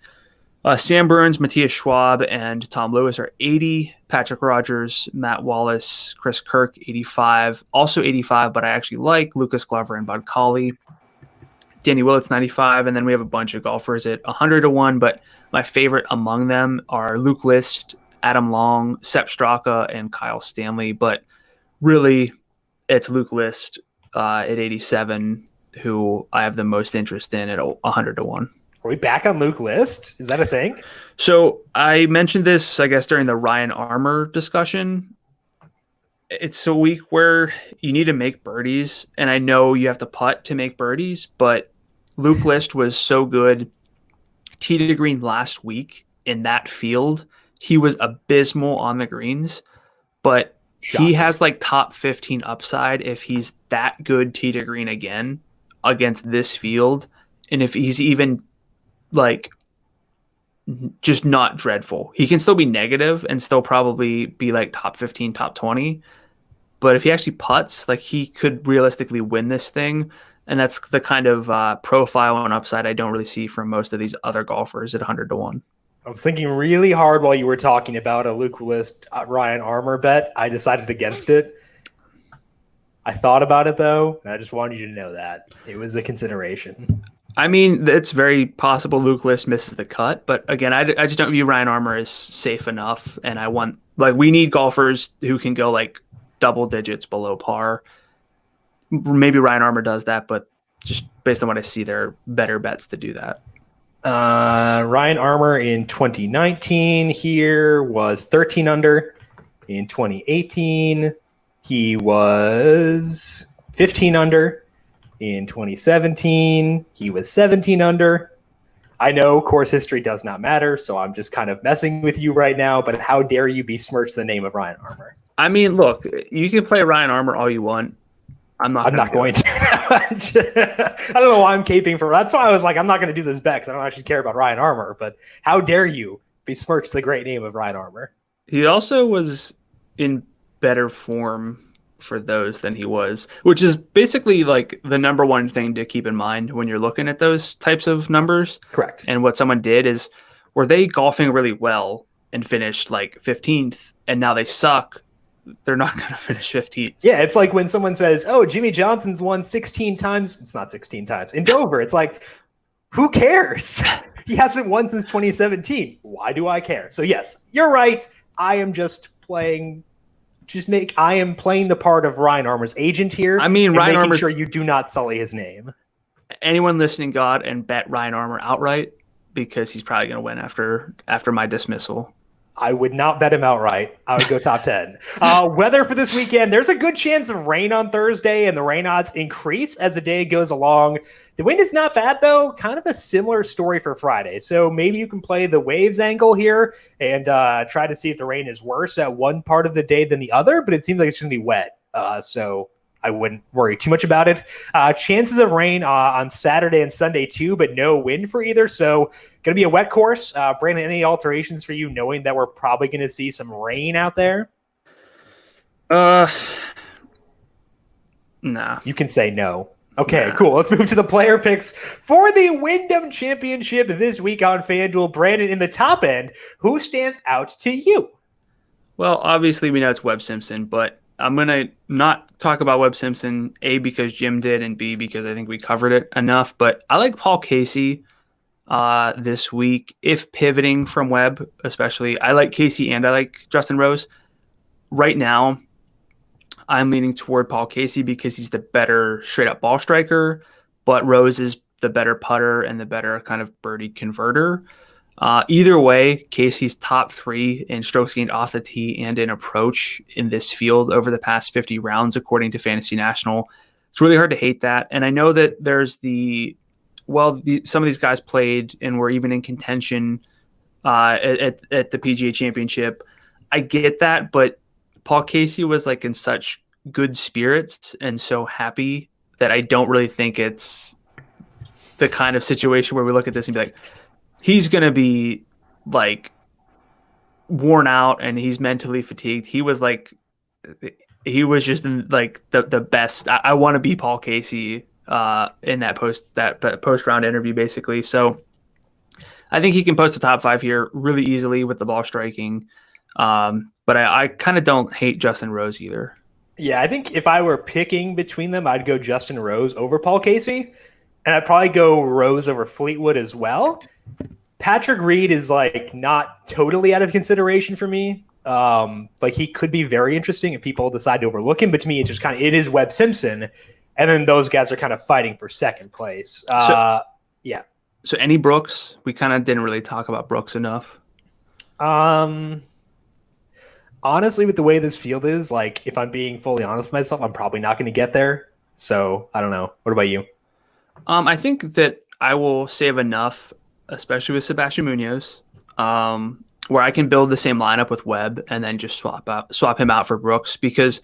Sam Burns, Matthias Schwab, and Tom Lewis are 80. Patrick Rogers, Matt Wallace, Chris Kirk, 85. Also 85, but I actually like Lucas Glover and Bud Colley. Danny Willett's 95, and then we have a bunch of golfers at 100-1, but my favorite among them are Luke List, Adam Long, Sepp Straka, and Kyle Stanley. But really, it's Luke List at 87 who I have the most interest in at 100-1. Are we back on Luke List? Is that a thing? So I mentioned this, I guess, during the Ryan Armour discussion. It's a week where you need to make birdies, and I know you have to putt to make birdies, but Luke List was so good. Tee to green last week in that field, he was abysmal on the greens, but he has like top 15 upside if he's that good tee to green again against this field, and if he's even like just not dreadful. He can still be negative and still probably be like top 15, top 20. But if he actually putts, like he could realistically win this thing. And that's the kind of profile and upside I don't really see from most of these other golfers at 100-1. I was thinking really hard while you were talking about a Luke List Ryan Armour bet. I decided against it. I thought about it though, and I just wanted you to know that it was a consideration. I mean, it's very possible Luke List misses the cut, but again, I just don't view Ryan Armour as safe enough, and we need golfers who can go like double digits below par. Maybe Ryan Armour does that, but just based on what I see, there are better bets to do that. Ryan Armour in 2019 here was 13 under. In 2018, he was 15 under. In 2017, he was 17 under. I know course history does not matter, so I'm just kind of messing with you right now, but how dare you besmirch the name of Ryan Armour? I mean, look, you can play Ryan Armour all you want. I'm not going to. I don't know why I'm caping for. That's why I was like, I'm not going to do this bet because I don't actually care about Ryan Armour. But how dare you besmirch the great name of Ryan Armour? He also was in better form for those than he was, which is basically like the number one thing to keep in mind when you're looking at those types of numbers. Correct. And what someone did is, were they golfing really well and finished like 15th, and now they suck? They're not going to finish 15th. Yeah, it's like when someone says, oh, Jimmy Johnson's won 16 times. It's not 16 times. In Dover, it's like, who cares? He hasn't won since 2017. Why do I care? So yes, you're right. I am just playing the part of Ryan Armour's agent here. I mean, Ryan Armour, sure you do not sully his name. Anyone listening, God, and bet Ryan Armour outright, because he's probably going to win after my dismissal. I would not bet him outright. I would go top 10. Weather for this weekend, there's a good chance of rain on Thursday, and the rain odds increase as the day goes along. The wind is not bad, though. Kind of a similar story for Friday. So maybe you can play the waves angle here and try to see if the rain is worse at one part of the day than the other, but it seems like it's going to be wet. So I wouldn't worry too much about it. Chances of rain on Saturday and Sunday too, but no wind for either. So going to be a wet course. Brandon, any alterations for you knowing that we're probably going to see some rain out there? Nah. You can say no. Okay, cool. Let's move to the player picks for the Wyndham Championship this week on FanDuel. Brandon, in the top end, who stands out to you? Well, obviously we know it's Webb Simpson, but I'm going to not talk about Webb Simpson, A, because Jim did, and B, because I think we covered it enough. But I like Paul Casey this week, if pivoting from Webb, especially. I like Casey and I like Justin Rose. Right now, I'm leaning toward Paul Casey because he's the better straight-up ball striker, but Rose is the better putter and the better kind of birdie converter. Either way, Casey's top 3 in strokes gained off the tee and in approach in this field over the past 50 rounds, according to Fantasy National. It's really hard to hate that. And I know that there's some of these guys played and were even in contention at the PGA Championship. I get that, but Paul Casey was like in such good spirits and so happy that I don't really think it's the kind of situation where we look at this and be like, he's going to be like worn out and he's mentally fatigued. He was just like the best. I want to be Paul Casey in that post round interview, basically. So I think he can post a top 5 here really easily with the ball striking. But I kind of don't hate Justin Rose either. Yeah, I think if I were picking between them, I'd go Justin Rose over Paul Casey. And I'd probably go Rose over Fleetwood as well. Patrick Reed is like not totally out of consideration for me. Like he could be very interesting if people decide to overlook him, but to me, it is Webb Simpson. And then those guys are kind of fighting for second place. Yeah. So any Brooks? We kind of didn't really talk about Brooks enough. Honestly, with the way this field is, like if I'm being fully honest with myself, I'm probably not going to get there. So I don't know. What about you? I think that I will save enough, especially with Sebastian Munoz, where I can build the same lineup with Webb and then just swap him out for Brooks, because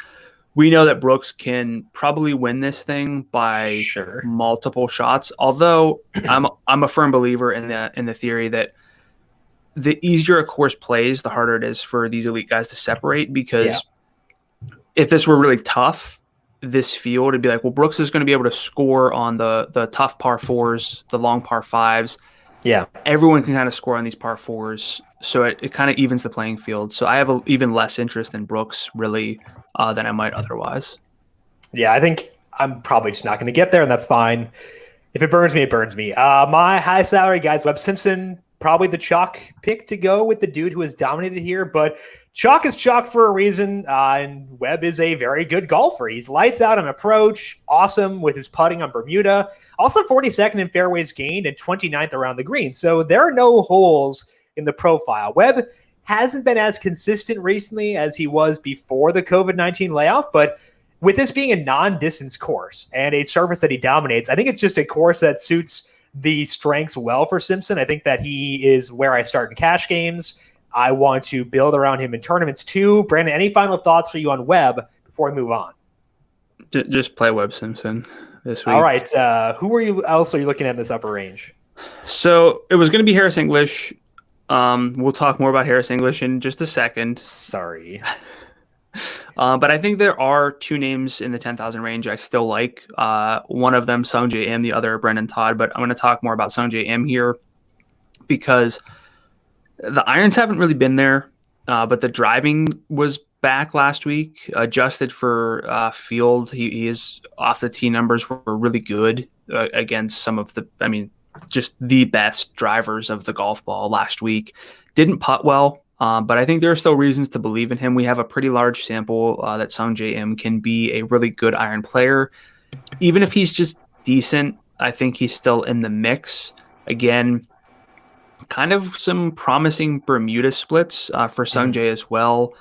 we know that Brooks can probably win this thing by multiple shots. Although I'm a firm believer in the theory that the easier a course plays, the harder it is for these elite guys to separate. Because if this were really tough, this field, it'd be like, well, Brooks is going to be able to score on the tough par 4s, the long par 5s. Yeah. Everyone can kind of score on these par 4s. So it kind of evens the playing field. So I have even less interest in Brooks really than I might otherwise. Yeah, I think I'm probably just not going to get there, and that's fine. If it burns me, it burns me. My high salary guys, Webb Simpson, probably the chalk pick to go with the dude who has dominated here, but chalk is chalk for a reason, and Webb is a very good golfer. He's lights out on approach, awesome with his putting on Bermuda, also 42nd in fairways gained and 29th around the green. So there are no holes in the profile. Webb hasn't been as consistent recently as he was before the COVID-19 layoff, but with this being a non-distance course and a surface that he dominates, I think it's just a course that suits the strengths well for Simpson. I think that he is where I start in cash games. I want to build around him in tournaments too. Brandon, any final thoughts for you on Webb before we move on? Just play Webb Simpson this week. All right. Who else are you looking at in this upper range? So it was going to be Harris English. We'll talk more about Harris English in just a second. Sorry. But I think there are two names in the 10,000 range I still like. One of them, Sung J M, the other, Brendan Todd. But I'm going to talk more about Sung J M here because the irons haven't really been there, but the driving was back last week, adjusted for field. He is off the tee numbers were really good against some of just the best drivers of the golf ball last week. Didn't putt well, but I think there are still reasons to believe in him. We have a pretty large sample that Sung J M can be a really good iron player. Even if he's just decent, I think he's still in the mix. Again, kind of some promising Bermuda splits for Sung J as well.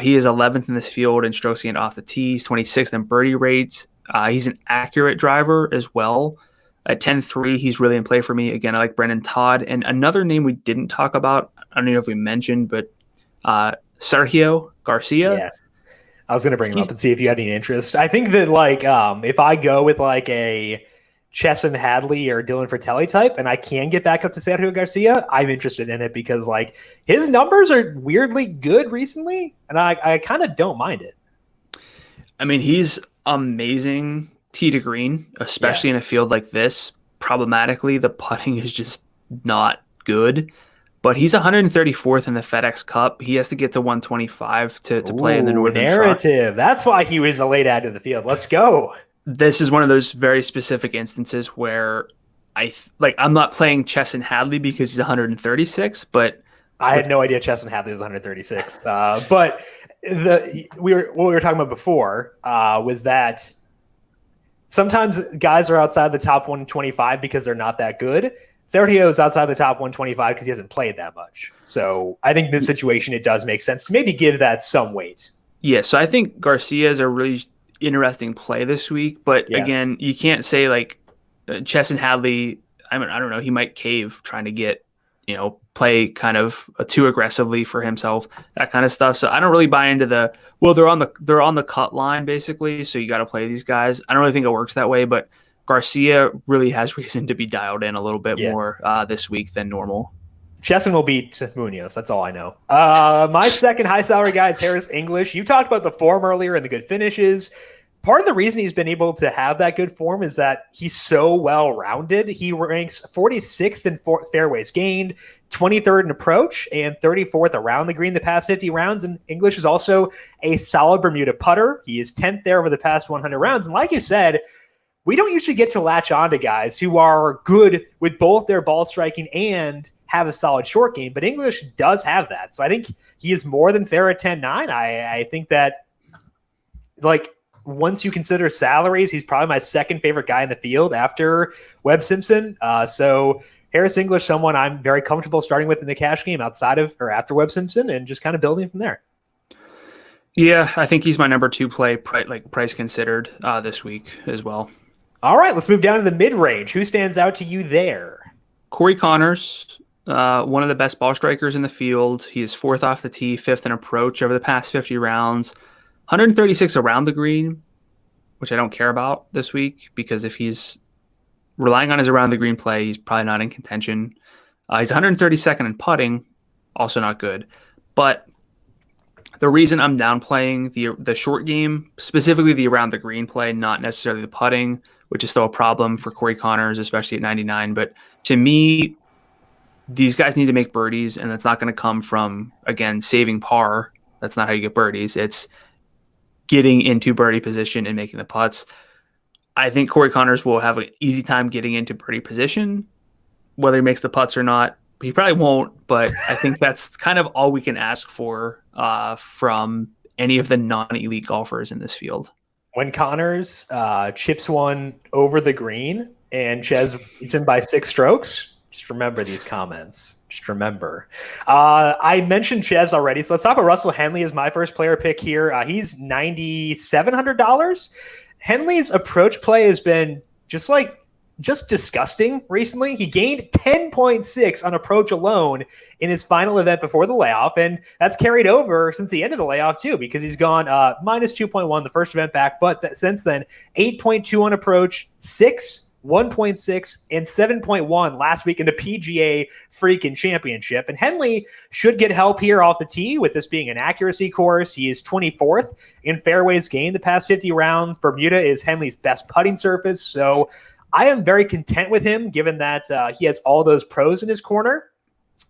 He is 11th in this field in strokes gained off the tee. He's 26th in birdie rates. He's an accurate driver as well. At 10-3, he's really in play for me. Again, I like Brendan Todd. And another name we didn't talk about, I don't know if we mentioned, but Sergio Garcia. Yeah, I was going to bring him up and see if you had any interest. I think that if I go with a Chesson Hadley or Dylan Fratelli type, and I can get back up to Sergio Garcia, I'm interested in it because his numbers are weirdly good recently, and I kind of don't mind it. I mean, he's amazing tee to green, especially in a field like this. Problematically, the putting is just not good, but he's 134th in the FedEx Cup. He has to get to 125 to play in the Northern narrative. That's why he was a late add to the field. Let's go. This is one of those very specific instances where I'm not playing Chesson Hadley because he's 136, but I had no idea Chesson Hadley was 136th. But what we were talking about before was that sometimes guys are outside the top 125 because they're not that good. Sergio is outside the top 125 because he hasn't played that much. So I think in this situation, it does make sense to maybe give that some weight. Yeah, so I think Garcia is a really interesting play this week. But again, you can't say Chesson Hadley, I don't know, he might cave trying to get, play kind of too aggressively for himself, that kind of stuff. So I don't really buy into they're on the cut line basically, so you got to play these guys. I don't really think it works that way, but Garcia really has reason to be dialed in a little bit more this week than normal. Chesson will beat Munoz. That's all I know. My second high salary guy is Harris English. You talked about the form earlier and the good finishes. Part of the reason he's been able to have that good form is that he's so well-rounded. He ranks 46th in fairways gained, 23rd in approach, and 34th around the green the past 50 rounds. And English is also a solid Bermuda putter. He is 10th there over the past 100 rounds. And like you said, we don't usually get to latch on to guys who are good with both their ball striking and have a solid short game, but English does have that. So I think he is more than fair at 10-9. I think that, once you consider salaries, he's probably my second favorite guy in the field after Webb Simpson. So Harris English, someone I'm very comfortable starting with in the cash game outside of or after Webb Simpson and just kind of building from there. Yeah, I think he's my number 2 play, price considered this week as well. All right, let's move down to the mid-range. Who stands out to you there? Corey Connors, one of the best ball strikers in the field. He is 4th off the tee, 5th in approach over the past 50 rounds. 136 around the green, which I don't care about this week because if he's relying on his around the green play, he's probably not in contention. He's 132nd in putting, also not good. But the reason I'm downplaying the short game, specifically the around the green play, not necessarily the putting, which is still a problem for Corey Connors, especially at 99. But to me, these guys need to make birdies, and that's not going to come from, again, saving par. That's not how you get birdies. It's getting into birdie position and making the putts. I think Corey Connors will have an easy time getting into birdie position, whether he makes the putts or not. He probably won't, but I think that's kind of all we can ask for from any of the non-elite golfers in this field. When Connors chips one over the green and Ches beats him by 6 strokes, just remember these comments. Just remember. I mentioned Ches already, so let's talk about Russell Henley as my first player pick here. He's $9,700. Henley's approach play has been just just disgusting recently. He gained 10.6 on approach alone in his final event before the layoff, and that's carried over since the end of the layoff too, because he's gone minus 2.1 the first event back, but since then 8.2 on approach, 6, 1.6, and 7.1 last week in the PGA freaking championship. And Henley should get help here off the tee with this being an accuracy course. He is 24th in fairways gained the past 50 rounds. Bermuda is Henley's best putting surface, so I am very content with him given that he has all those pros in his corner.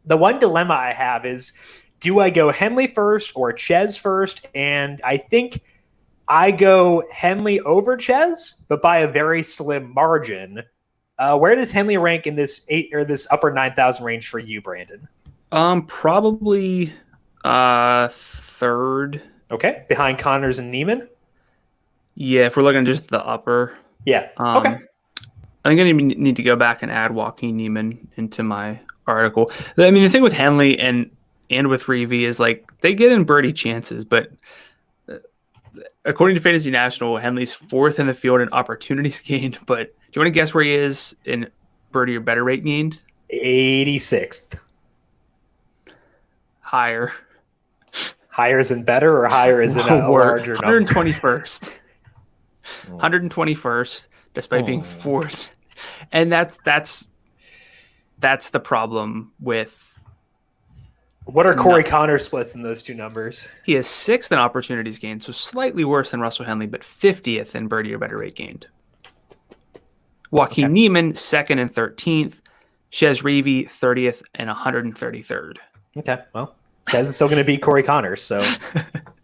The one dilemma I have is, do I go Henley first or Ches first? And I think I go Henley over Ches, but by a very slim margin. Where does Henley rank in this this upper 9,000 range for you, Brandon? Probably third. Okay, behind Connors and Neiman. Yeah, if we're looking at just the upper. Yeah. Okay. I think I need to go back and add Joaquin Neiman into my article. I mean, the thing with Henley and with Reavie is like they get in birdie chances, but according to Fantasy National, Henley's 4th in the field in opportunities gained. But do you want to guess where he is in birdie or better rate gained? 86th. Higher. Higher as in better, or higher as in a larger number? 121st. 121st, despite being 4th. And that's the problem with. What are Corey Connors' splits in those two numbers? He is 6th in opportunities gained, so slightly worse than Russell Henley, but 50th in birdie or better rate gained. Joaquin Neiman, 2nd and 13th. Chez Reavie, 30th and 133rd. Okay, well, Chez is still going to beat Corey Connors, so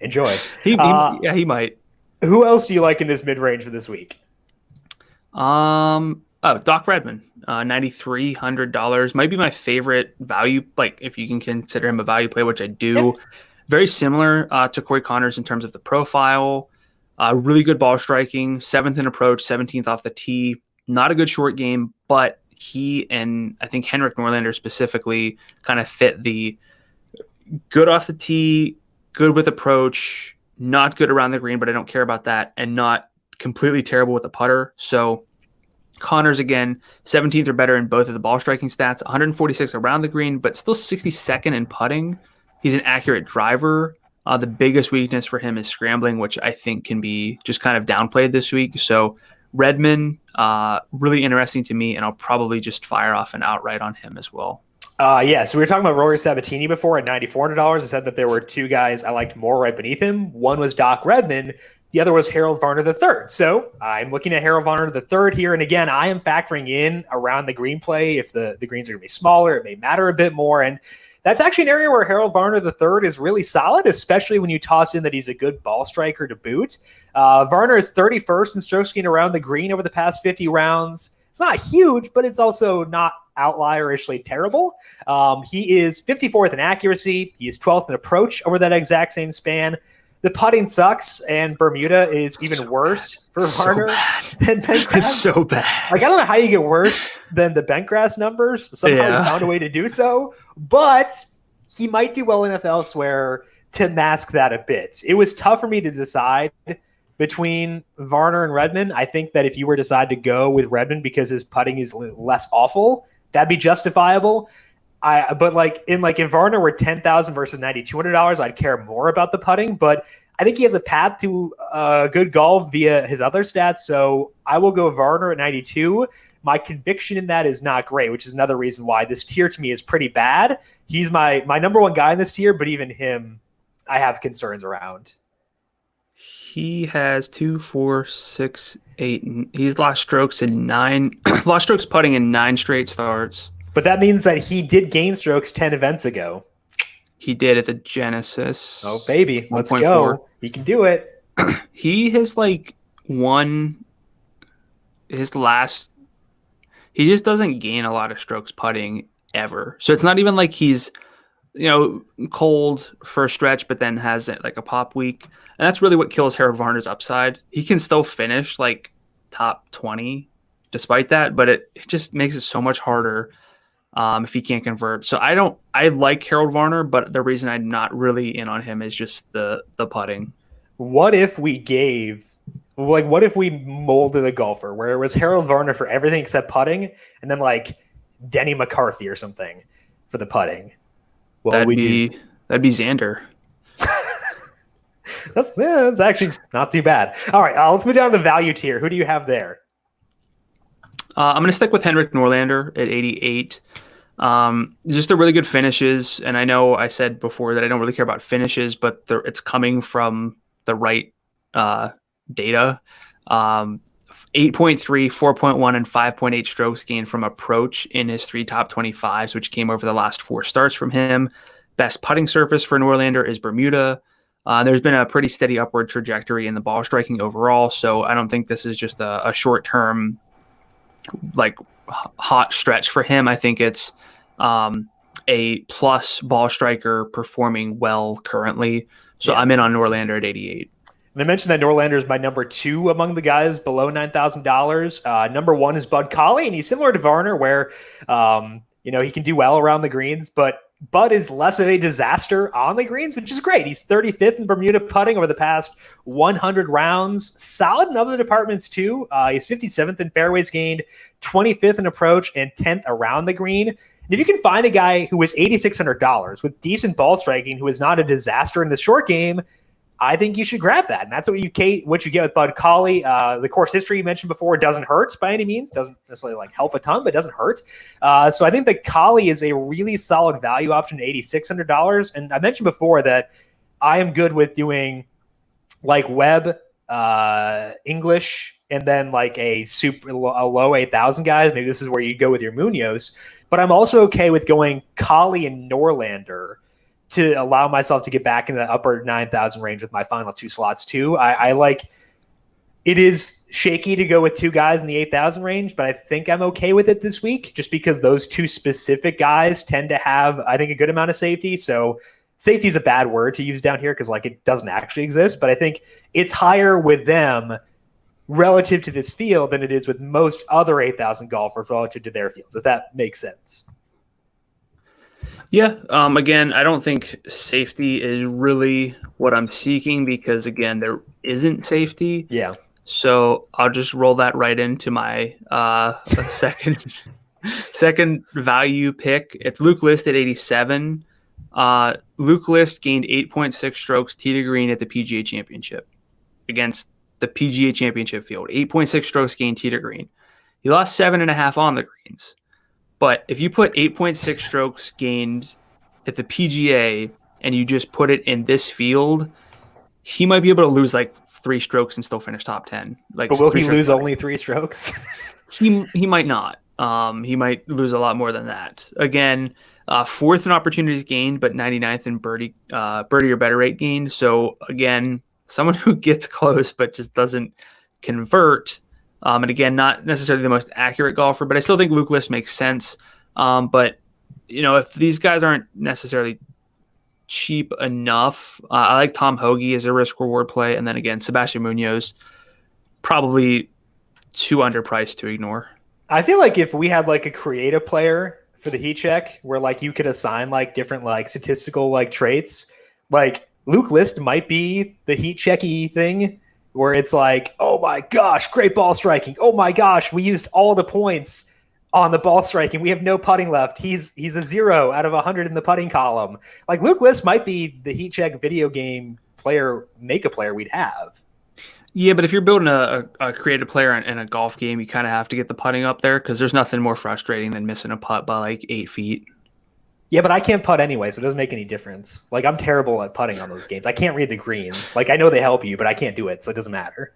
enjoy. He might. Who else do you like in this mid-range for this week? Doc Redmond, $9,300 might be my favorite value. Like if you can consider him a value play, which I do. Yeah. Very similar to Corey Connors in terms of the profile. Really good ball striking, 7th in approach, 17th off the tee. Not a good short game, but he and I think Henrik Norlander specifically kind of fit the good off the tee, good with approach, not good around the green, but I don't care about that, and not completely terrible with a putter. So Connors, again, 17th or better in both of the ball striking stats, 146 around the green, but still 62nd in putting. He's an accurate driver. The biggest weakness for him is scrambling, which I think can be just kind of downplayed this week. So Redmond, really interesting to me, and I'll probably just fire off an outright on him as well. So we were talking about Rory Sabatini before at $9,400. I said that there were two guys I liked more right beneath him. One was Doc Redmond. The other was Harold Varner III. So I'm looking at Harold Varner III here. And again, I am factoring in around the green play. If the greens are going to be smaller, it may matter a bit more. And that's actually an area where Harold Varner III is really solid, especially when you toss in that he's a good ball striker to boot. Varner is 31st in strokes gained around the green over the past 50 rounds. It's not huge, but it's also not outlier-ishly terrible. He is 54th in accuracy. He is 12th in approach over that exact same span. The putting sucks, and Bermuda is even worse for Varner than Bentgrass. It's so bad. Like, I don't know how you get worse than the Bentgrass numbers. Somehow he found a way to do so, but he might do well enough elsewhere to mask that a bit. It was tough for me to decide between Varner and Redmond. I think that if you were to decide to go with Redmond because his putting is less awful, that'd be justifiable. If Varner were $10,000 versus $9,200, I'd care more about the putting. But I think he has a path to good golf via his other stats. So I will go Varner at 92. My conviction in that is not great, which is another reason why this tier to me is pretty bad. He's my number one guy in this tier, but even him, I have concerns around. He has 2, 4, 6, 8. He's lost strokes putting in 9 straight starts. But that means that he did gain strokes 10 events ago. He did at the Genesis. Oh, baby. Let's go. He can do it. He has won his last. He just doesn't gain a lot of strokes putting ever. So it's not even like he's, cold for a stretch, but then has a pop week. And that's really what kills Harold Varner's upside. He can still finish top 20 despite that, but it just makes it so much harder if he can't convert. So I like Harold Varner, but the reason I'm not really in on him is just the putting. What if we gave Like, what if we molded a golfer where it was Harold Varner for everything except putting, and then like Denny McCarthy or something for the putting? What would we do? That'd be Xander. That's actually not too bad. All right, let's move down to the value tier. Who do you have there? I'm going to stick with Henrik Norlander at 88. Just the really good finishes, and I know I said before that I don't really care about finishes, but it's coming from the right data. 8.3, 4.1, and 5.8 strokes gained from approach in his 3 top 25s, which came over the last 4 starts from him. Best putting surface for Norlander is Bermuda. There's been a pretty steady upward trajectory in the ball striking overall, so I don't think this is just a short-term like hot stretch for him. I think it's a plus ball striker performing well currently. So I'm in on Norlander at 88. And I mentioned that Norlander is my number 2 among the guys below $9,000. Number 1 is Bud Colley, and he's similar to Varner, where he can do well around the greens, but Bud is less of a disaster on the greens, which is great. He's 35th in Bermuda putting over the past 100 rounds. Solid in other departments too. He's 57th in fairways gained, 25th in approach, and 10th around the green. And if you can find a guy who is $8,600 with decent ball striking, who is not a disaster in the short game, I think you should grab that. And that's what you get with Bud Colley. The course history you mentioned before doesn't hurt by any means. Doesn't necessarily help a ton, but doesn't hurt. So I think that Collie is a really solid value option at $8,600. And I mentioned before that I am good with doing like Webb, English, and then like a low 8,000 guys. Maybe this is where you go with your Munoz. But I'm also okay with going Collie and Norlander to allow myself to get back in the upper 9,000 range with my final 2 slots too. I like it is shaky to go with 2 guys in the 8,000 range, but I think I'm okay with it this week just because those 2 specific guys tend to have, I think, a good amount of safety. So safety is a bad word to use down here because it doesn't actually exist, but I think it's higher with them relative to this field than it is with most other 8,000 golfers relative to their fields, if that makes sense. Yeah. Again, I don't think safety is really what I'm seeking because, again, there isn't safety. Yeah. So I'll just roll that right into my second value pick. It's Luke List at 87. Luke List gained 8.6 strokes tee to green at the PGA Championship against the PGA Championship field. 8.6 strokes gained tee to green. He lost 7.5 on the greens. But if you put 8.6 strokes gained at the PGA and you just put it in this field, he might be able to lose 3 strokes and still finish top 10. But will he lose only 3 strokes? He might not. He might lose a lot more than that. Again, 4th in opportunities gained, but 99th in birdie or better rate gained. So again, someone who gets close but just doesn't convert. And again, not necessarily the most accurate golfer, but I still think Luke List makes sense. But if these guys aren't necessarily cheap enough, I like Tom Hoagie as a risk reward play, and then again, Sebastian Munoz, probably too underpriced to ignore. I feel like if we had a creative player for the heat check, where you could assign different statistical traits, Luke List might be the heat checky thing. Where it's oh my gosh, great ball striking. Oh my gosh, we used all the points on the ball striking. We have no putting left. He's a 0 out of 100 in the putting column. Luke List might be the heat check video game player, make a player we'd have. Yeah, but if you're building a creative player in a golf game, you kind of have to get the putting up there because there's nothing more frustrating than missing a putt by 8 feet. Yeah, but I can't putt anyway, so it doesn't make any difference. I'm terrible at putting on those games. I can't read the greens. I know they help you, but I can't do it, so it doesn't matter.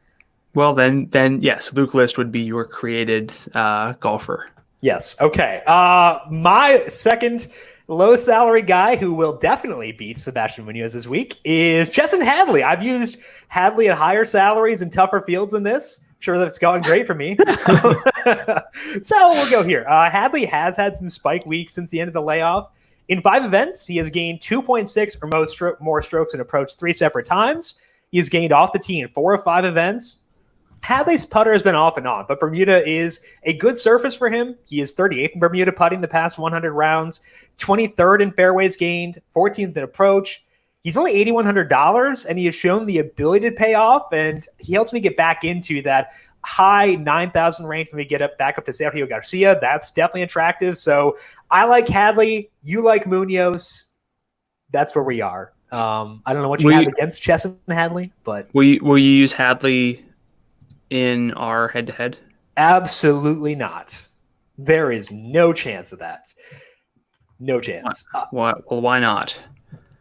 Well, then yes, Luke List would be your created golfer. Yes. Okay. My second low salary guy who will definitely beat Sebastian Munoz this week is Chesson Hadley. I've used Hadley at higher salaries and tougher fields than this. I'm sure that's going great for me. So we'll go here. Hadley has had some spike weeks since the end of the layoff. In 5 events, he has gained 2.6 or more strokes in approach 3 separate times. He has gained off the tee in 4 of 5 events. Hadley's putter has been off and on, but Bermuda is a good surface for him. He is 38th in Bermuda putting the past 100 rounds, 23rd in fairways gained, 14th in approach. He's only $8,100, and he has shown the ability to pay off, and he helps me get back into that high 9,000 range when we get back up to Sergio Garcia. That's definitely attractive. So I like Hadley. You like Munoz. That's where we are. I don't know what you have against Chesson and Hadley, but will you use Hadley in our head-to-head? Absolutely not. There is no chance of that. No chance. Why? Well, why not?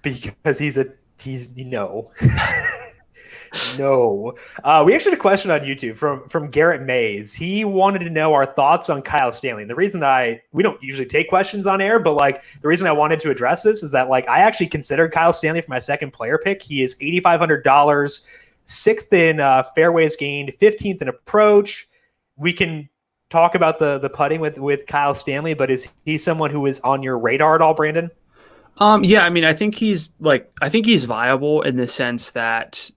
Because he's no. No. We actually had a question on YouTube from Garrett Mays. He wanted to know our thoughts on Kyle Stanley. And the reason we don't usually take questions on air, but like the reason I wanted to address this is that like I actually considered Kyle Stanley for my second player pick. He is $8,500, sixth in fairways gained, 15th in approach. We can talk about the putting with Kyle Stanley, but is he someone who is on your radar at all, Brandon? Yeah, I mean, I think he's viable in the sense that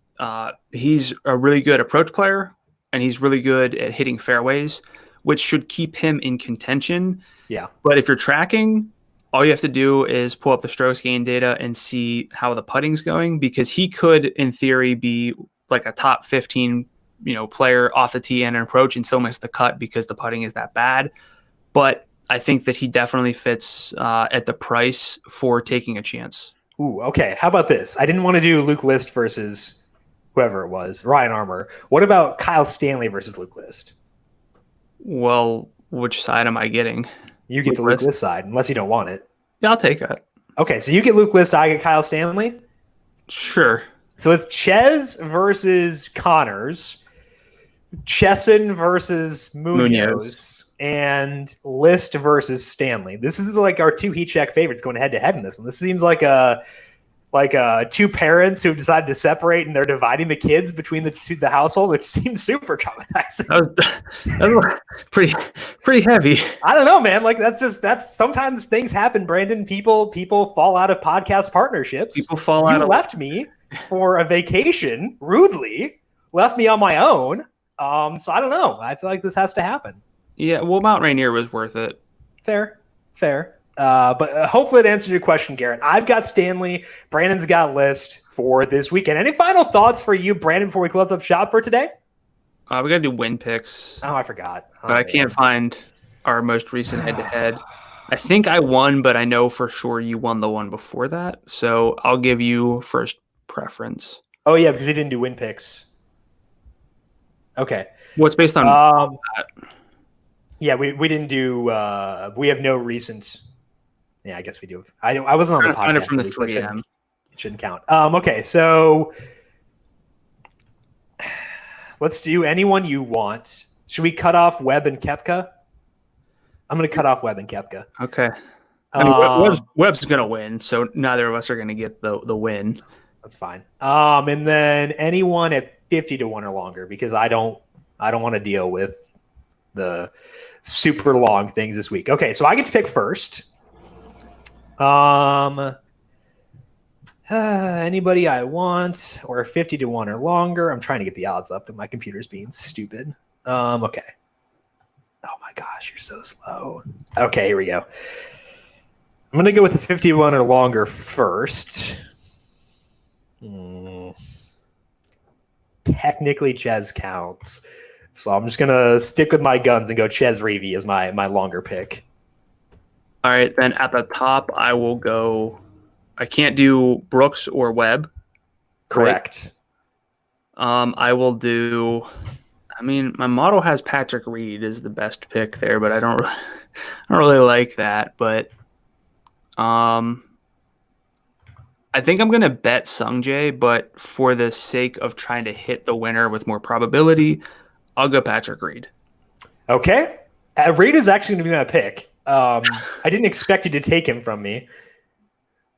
he's a really good approach player and he's really good at hitting fairways, which should keep him in contention. Yeah. But if you're tracking, all you have to do is pull up the strokes gain data and see how the putting's going, because he could, in theory, be like a top 15, player off the tee and an approach and still miss the cut because the putting is that bad. But I think that he definitely fits at the price for taking a chance. Ooh, okay. How about this? I didn't want to do Luke List versus whoever it was, Ryan Armour. What about Kyle Stanley versus Luke List? Well, which side am I getting? You get the Luke List side, unless you don't want it. Yeah, I'll take it. Okay, so you get Luke List, I get Kyle Stanley? Sure. So it's Ches versus Connors, Chesson versus Munoz. And List versus Stanley. This is like our two heat check favorites going head to head in this one. This seems like two parents who decided to separate and they're dividing the kids between the household, which seems super traumatizing. That was pretty heavy. I don't know, man. Like that's sometimes things happen, Brandon. People fall out of podcast partnerships. People fall out. You left me for a vacation rudely, left me on my own. So I don't know. I feel like this has to happen. Yeah, well, Mount Rainier was worth it. Fair. But hopefully it answers your question, Garrett. I've got Stanley. Brandon's got List for this weekend. Any final thoughts for you, Brandon, before we close up shop for today? We got to do win picks. Oh, I forgot. But I can't find our most recent head-to-head. I think I won, but I know for sure you won the one before that. So I'll give you first preference. Oh, yeah, because we didn't do win picks. Okay. What's based on that? Yeah, we didn't do. We have no recent. Yeah, I guess we do. I wasn't on the podcast. Find it from the 3M. It shouldn't count. Okay, so let's do anyone you want. Should we cut off Webb and Kepca? I'm going to cut off Webb and Kepca. Okay. I mean, Webb's going to win, so neither of us are going to get the win. That's fine. And then anyone at 50 to 1 or longer, because I don't want to deal with the super long things this week. Okay, so I get to pick first. Anybody I want, or 50 to 1 or longer. I'm trying to get the odds up, but my computer's being stupid. Okay. Oh my gosh, you're so slow. Okay, here we go. I'm going to go with the 51 or longer first. Technically, Ches counts. So I'm just going to stick with my guns and go Ches Reavie as my longer pick. All right, then at the top, I will go. I can't do Brooks or Webb. Correct. Right? I will do. I mean, my model has Patrick Reed as the best pick there, but I don't really like that. But I think I'm going to bet Sungjae, but for the sake of trying to hit the winner with more probability, I'll go Patrick Reed. Okay. Reed is actually going to be my pick. I didn't expect you to take him from me.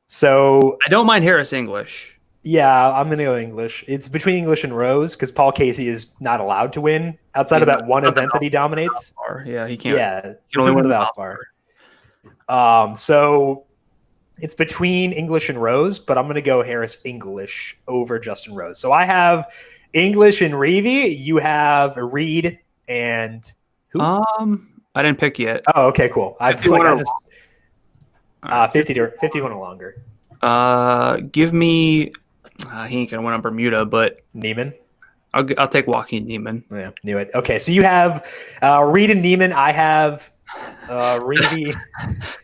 So I don't mind Harris English. Yeah, I'm going to go English. It's between English and Rose because Paul Casey is not allowed to win outside of that one event that he dominates. Yeah, he can't. Yeah, he only win the Valspar. So it's between English and Rose, but I'm going to go Harris English over Justin Rose. So I have English and Reavie. You have Reed and who? I didn't pick yet. Oh, okay, cool. I just 51 or longer. Give me. He ain't gonna win on Bermuda, but Neiman. I'll take Joaquin Neiman. Yeah, knew it. Okay, so you have Reed and Neiman. I have Reevy.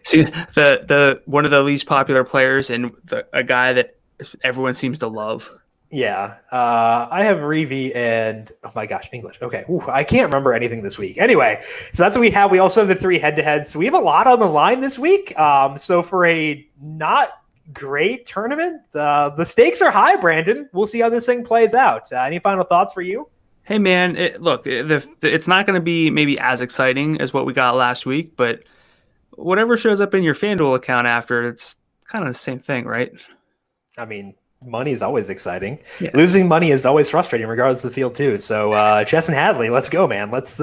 See, the one of the least popular players and a guy that everyone seems to love. Yeah, I have Reevy and oh my gosh, English. Okay, ooh, I can't remember anything this week. Anyway, so that's what we have. We also have the 3 head-to-heads. So we have a lot on the line this week. So for a not great tournament, the stakes are high, Brandon. We'll see how this thing plays out. Any final thoughts for you? Hey man, it's not going to be maybe as exciting as what we got last week, but whatever shows up in your FanDuel account after, it's kind of the same thing, right? I mean, money is always exciting. Yeah. Losing money is always frustrating, regardless of the field too. So, Chesson Hadley, let's go, man. Let's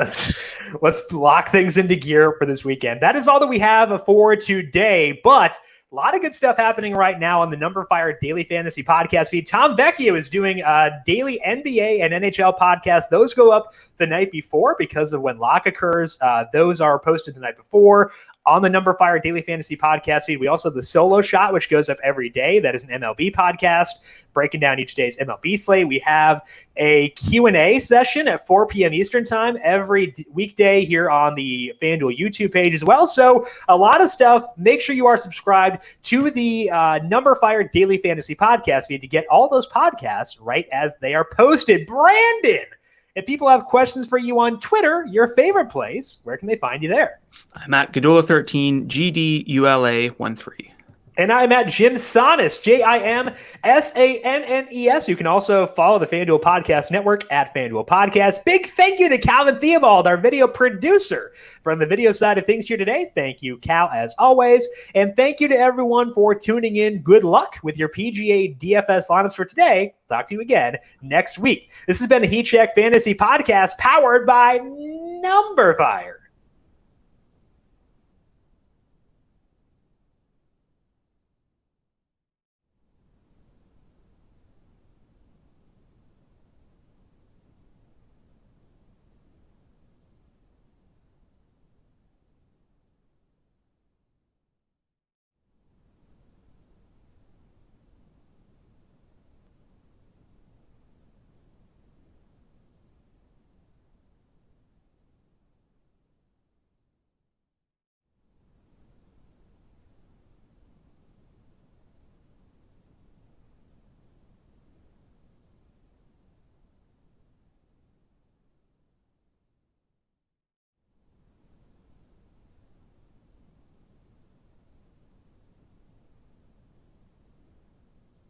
lock things into gear for this weekend. That is all that we have for today, but a lot of good stuff happening right now on the numberFire Daily Fantasy Podcast feed. Tom Vecchio is doing a daily NBA and NHL podcast. Those go up the night before because of when lock occurs. Those are posted the night before on the numberFire Daily Fantasy Podcast feed. We also have the Solo Shot, which goes up every day. That is an MLB podcast breaking down each day's MLB slate. We have a Q&A session at 4 p.m. Eastern time every weekday here on the FanDuel YouTube page as well. So a lot of stuff. Make sure you are subscribed to the numberFire Daily Fantasy Podcast feed to get all those podcasts right as they are posted. Brandon, if people have questions for you on Twitter, your favorite place, where can they find you there? I'm at Gdula13, GDULA13. And I'm at Jim Sannes, JIMSANNES. You can also follow the FanDuel Podcast Network at FanDuel Podcast. Big thank you to Calvin Theobald, our video producer, from the video side of things here today. Thank you, Cal, as always. And thank you to everyone for tuning in. Good luck with your PGA DFS lineups for today. Talk to you again next week. This has been the Heat Check Fantasy Podcast powered by numberFire.